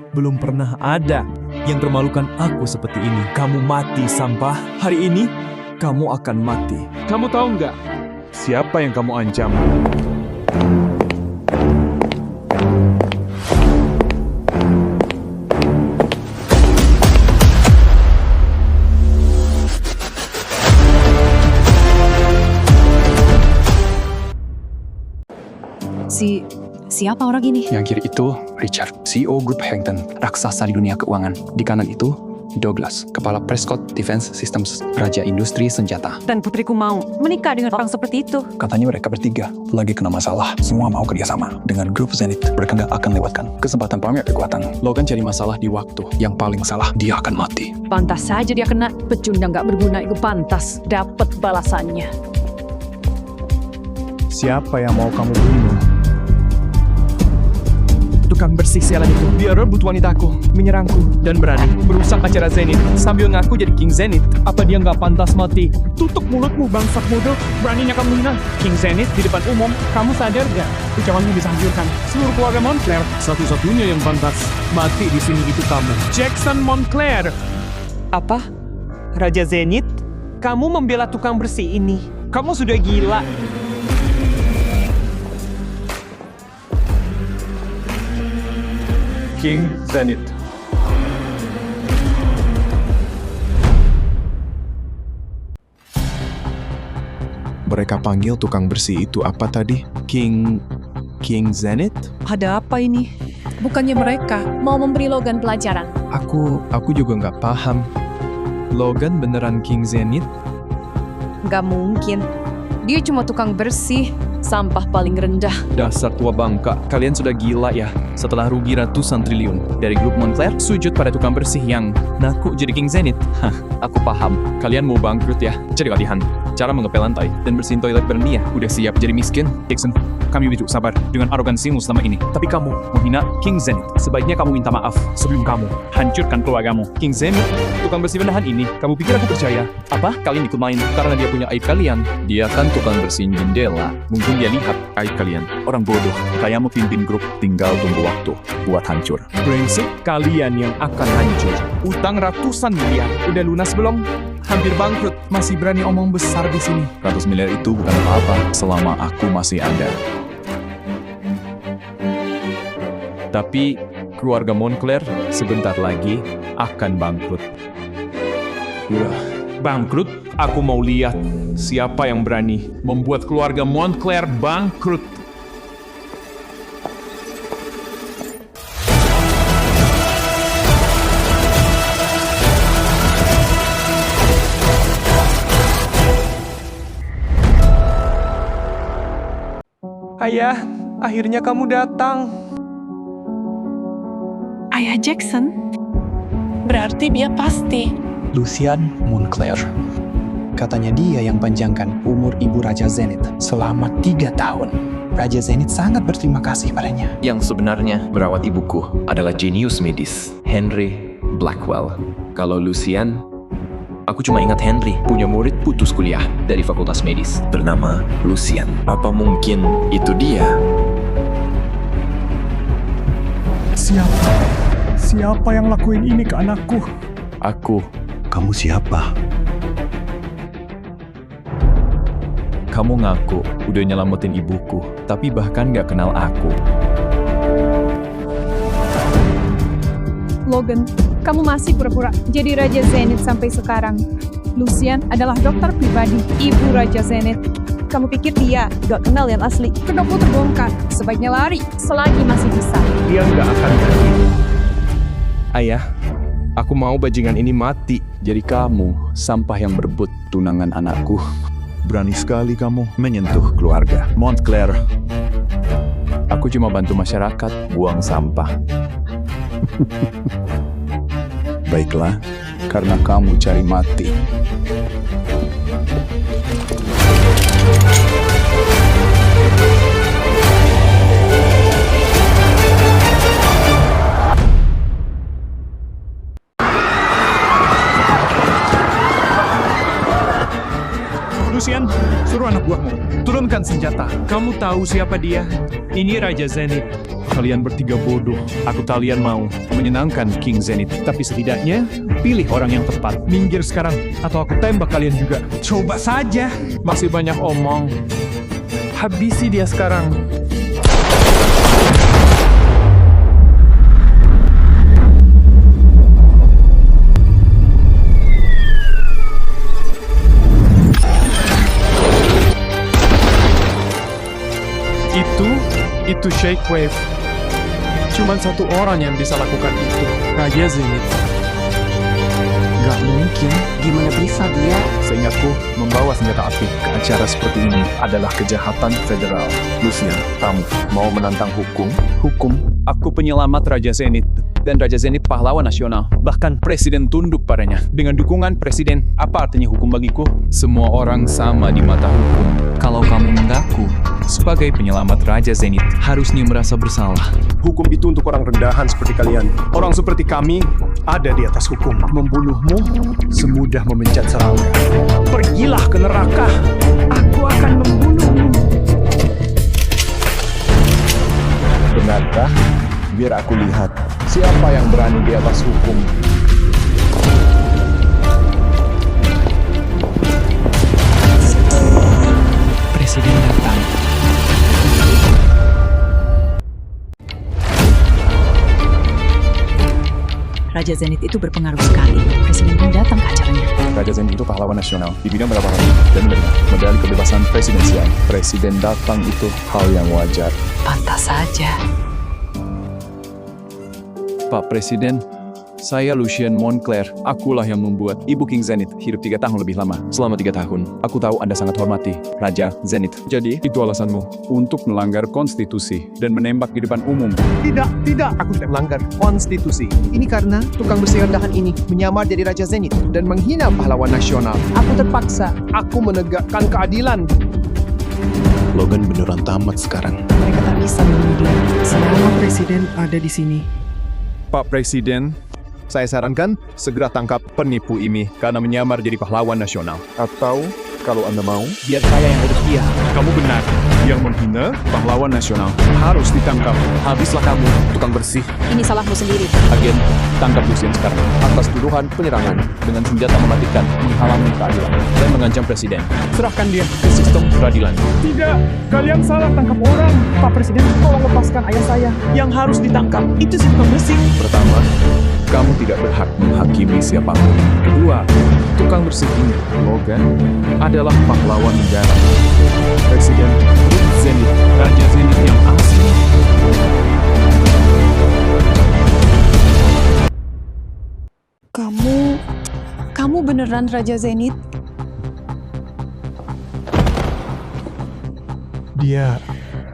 Belum pernah ada yang permalukan aku seperti ini. Kamu mati, sampah. Hari ini, kamu akan mati. Kamu tahu nggak? Siapa yang kamu ancam? Siapa orang ini? Yang kiri itu Richard, CEO Grup Harington, raksasa di dunia keuangan. Di kanan itu Douglas, kepala Prescott Defense Systems, raja industri senjata. Dan putriku mau menikah dengan orang seperti itu. Katanya mereka bertiga lagi kena masalah. Semua mau kerjasama dengan grup Zenith. Mereka nggak akan lewatkan kesempatan pamer kekuatan. Logan cari masalah di waktu. Yang paling salah, dia akan mati. Pantas saja dia kena. Pecundang gak berguna itu pantas dapat balasannya. Siapa yang mau kamu bunuh? Tukang bersih sialan itu. Dia rebut wanitaku, menyerangku, dan berani merusak acara Zenith sambil ngaku jadi King Zenith. Apa dia nggak pantas mati? Tutup mulutmu, bangsat bodoh. Beraninya kamu hina King Zenith di depan umum. Kamu sadar gak? Ucapanmu bisa hancurkan seluruh keluarga Montclair. Satu-satunya yang pantas mati di sini itu kamu, Jackson Montclair. Apa? Raja Zenith? Kamu membela tukang bersih ini? Kamu sudah gila. King Zenith. Mereka panggil tukang bersih itu apa tadi? King Zenith? Ada apa ini? Bukannya mereka mau memberi Logan pelajaran? Aku juga nggak paham. Logan beneran King Zenith? Gak mungkin. Dia cuma tukang bersih. Sampah paling rendah. Dasar tua bangka, kalian sudah gila ya. Setelah rugi ratusan triliun dari grup Montclair, sujud pada tukang bersih yang naku jadi King Zenith. Hah, aku paham. Kalian mau bangkrut ya. Cari latihan cara mengepel lantai dan bersihin toilet bareng dia. Udah siap jadi miskin? Jackson, kami butuh sabar dengan arogansimu selama ini. Tapi kamu menghina King Zenith. Sebaiknya kamu minta maaf sebelum kamu hancurkan keluargamu. King Zenith, tukang bersih benahan ini, kamu pikir aku percaya? Apa? Kalian ikut main karena dia punya aib kalian? Dia kan tukang bersihin jendela. Mungkin dia lihat aib kalian. Orang bodoh, kayak mau pimpin grup, tinggal tunggu waktu buat hancur. Prinsip kalian yang akan hancur. Utang ratusan miliar, udah lunas belum? Hampir bangkrut, masih berani omong besar di sini. 100 miliar itu bukan apa-apa selama aku masih ada. Tapi keluarga Montclair sebentar lagi akan bangkrut. Bangkrut? Aku mau lihat siapa yang berani membuat keluarga Montclair bangkrut. Ayah, akhirnya kamu datang. Ayah Jackson? Berarti dia pasti. Lucian Montclair. Katanya dia yang panjangkan umur ibu Raja Zenith selama 3 tahun. Raja Zenith sangat berterima kasih padanya. Yang sebenarnya merawat ibuku adalah jenius medis, Henry Blackwell. Kalau Lucian, aku cuma ingat Henry punya murid putus kuliah dari fakultas medis bernama Lucian. Apa mungkin itu dia? Siapa yang lakuin ini ke anakku? Aku. Kamu siapa? Kamu ngaku udah nyelamatin ibuku, tapi bahkan gak kenal aku. Logan, kamu masih pura-pura jadi Raja Zenith sampai sekarang. Lucian adalah dokter pribadi ibu Raja Zenith. Kamu pikir dia gak kenal yang asli? Kedokmu terbongkar, sebaiknya lari selagi masih bisa. Dia gak akan pergi. Ayah, aku mau bajingan ini mati. Jadi kamu sampah yang berebut tunangan anakku. Berani sekali kamu menyentuh keluarga Montclair. Aku cuma bantu masyarakat buang sampah. Baiklah, karena kamu cari mati. Lucian, suruh anak buahmu turunkan senjata. Kamu tahu siapa dia? Ini Raja Zenith. Kalian bertiga bodoh. Kalian mau menyenangkan King Zenith. Tapi setidaknya, pilih orang yang tepat. Minggir sekarang, atau aku tembak kalian juga. Coba saja. Masih banyak omong. Habisi dia sekarang. Itu Shockwave. Cuman satu orang yang bisa lakukan itu. Raja Zenith. Gak mungkin. Gimana bisa dia? Seingatku, membawa senjata api ke acara seperti ini adalah kejahatan federal. Lucian, kamu mau menantang hukum? Hukum. Aku penyelamat Raja Zenith. Dan Raja Zenith pahlawan nasional. Bahkan presiden tunduk padanya. Dengan dukungan presiden, apa artinya hukum bagiku? Semua orang sama di mata hukum. Kalau kamu mengaku sebagai penyelamat Raja Zenith, harusnya merasa bersalah. Hukum itu untuk orang rendahan seperti kalian. Orang seperti kami ada di atas hukum. Membunuhmu semudah memencet serangga. Pergilah ke neraka. Aku akan membunuhmu. Benarkah? Biar aku lihat siapa yang berani di atas hukum. Presiden datang. Raja Zenith itu berpengaruh sekali. Presiden pun datang ke acaranya. Raja Zenith itu pahlawan nasional di bidang berapa hal dan menerima medali kebebasan presidensial. Presiden datang itu hal yang wajar. Pantas saja. Pak Presiden, saya Lucian Montclair. Akulah yang membuat Ibu King Zenith hidup 3 tahun lebih lama. Selama 3 tahun, aku tahu Anda sangat hormati Raja Zenith. Jadi, itu alasanmu untuk melanggar konstitusi dan menembak di depan umum. Tidak, aku tidak melanggar konstitusi. Ini karena tukang bersih rendahan ini menyamar jadi Raja Zenith dan menghina pahlawan nasional. Aku terpaksa. Aku menegakkan keadilan. Logan beneran tamat sekarang. Mereka tak bisa membunuh dia. Selama presiden ada di sini. Pak Presiden, saya sarankan segera tangkap penipu ini karena menyamar jadi pahlawan nasional. Atau, kalau Anda mau, biar saya yang urus dia. Kamu benar. Yang menghina pahlawan nasional harus ditangkap. Habislah kamu, tukang bersih. Ini salahmu sendiri. Agen, tangkap Lucian sekarang atas tuduhan penyerangan dengan senjata mematikan, menghalangi keadilan, dan mengancam presiden. Serahkan dia ke sistem peradilan. Tidak, kalian salah tangkap orang. Pak Presiden, tolong lepaskan ayah saya yang harus ditangkap. Itu si tukang bersih. Pertama, kamu tidak berhak menghakimi siapapun. Kedua, tukang bersih ini, Logan, adalah pahlawan negara. Presiden Zenith, Raja Zenith yang asli. Kamu beneran Raja Zenith? Dia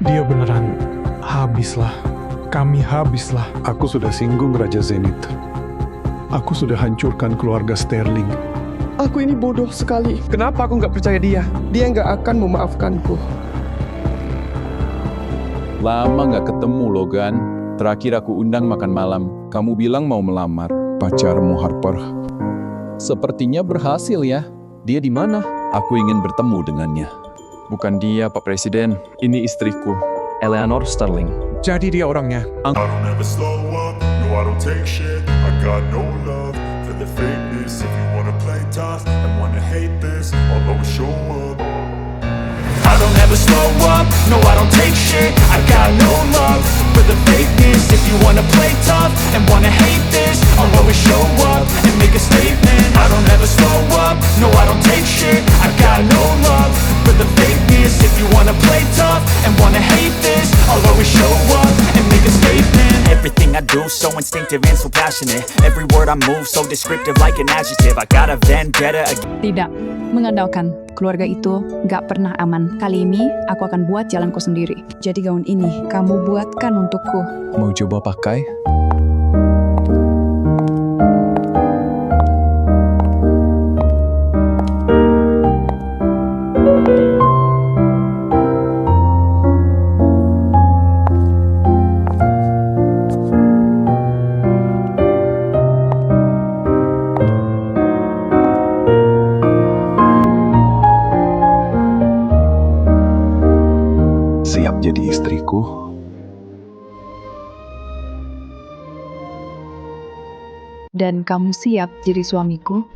beneran habislah. Kami habislah. Aku sudah singgung Raja Zenith. Aku sudah hancurkan keluarga Sterling. Aku ini bodoh sekali. Kenapa aku nggak percaya dia? Dia nggak akan memaafkanku. Lama nggak ketemu, Logan. Terakhir aku undang makan malam. Kamu bilang mau melamar pacarmu Harper. Sepertinya berhasil ya. Dia di mana? Aku ingin bertemu dengannya. Bukan dia, Pak Presiden. Ini istriku, Eleanor Sterling. Jadi dia orangnya. I don't ever slow up, no I don't take shit. I got no love for the fakeness. If you wanna play tough and wanna hate this, I'll always show up. I don't ever slow up, no I don't take shit. I got no love for the fakeness. If you wanna play tough and wanna hate this, I'll always show up and make a statement. I don't ever slow up, no I don't take shit. I got no love for the fakeness. If you wanna play tough and wanna hate this, I'll always show up and make a statement. Everything I do so instinctive and so passionate. Every word I move so descriptive like an adjective. I got a vendetta against. Tidak, mengandalkan keluarga itu gak pernah aman. Kali ini aku akan buat jalanku sendiri. Jadi gaun ini kamu buatkan untukku. Mau coba pakai? Siap jadi istriku? dan kamu siap jadi suamiku,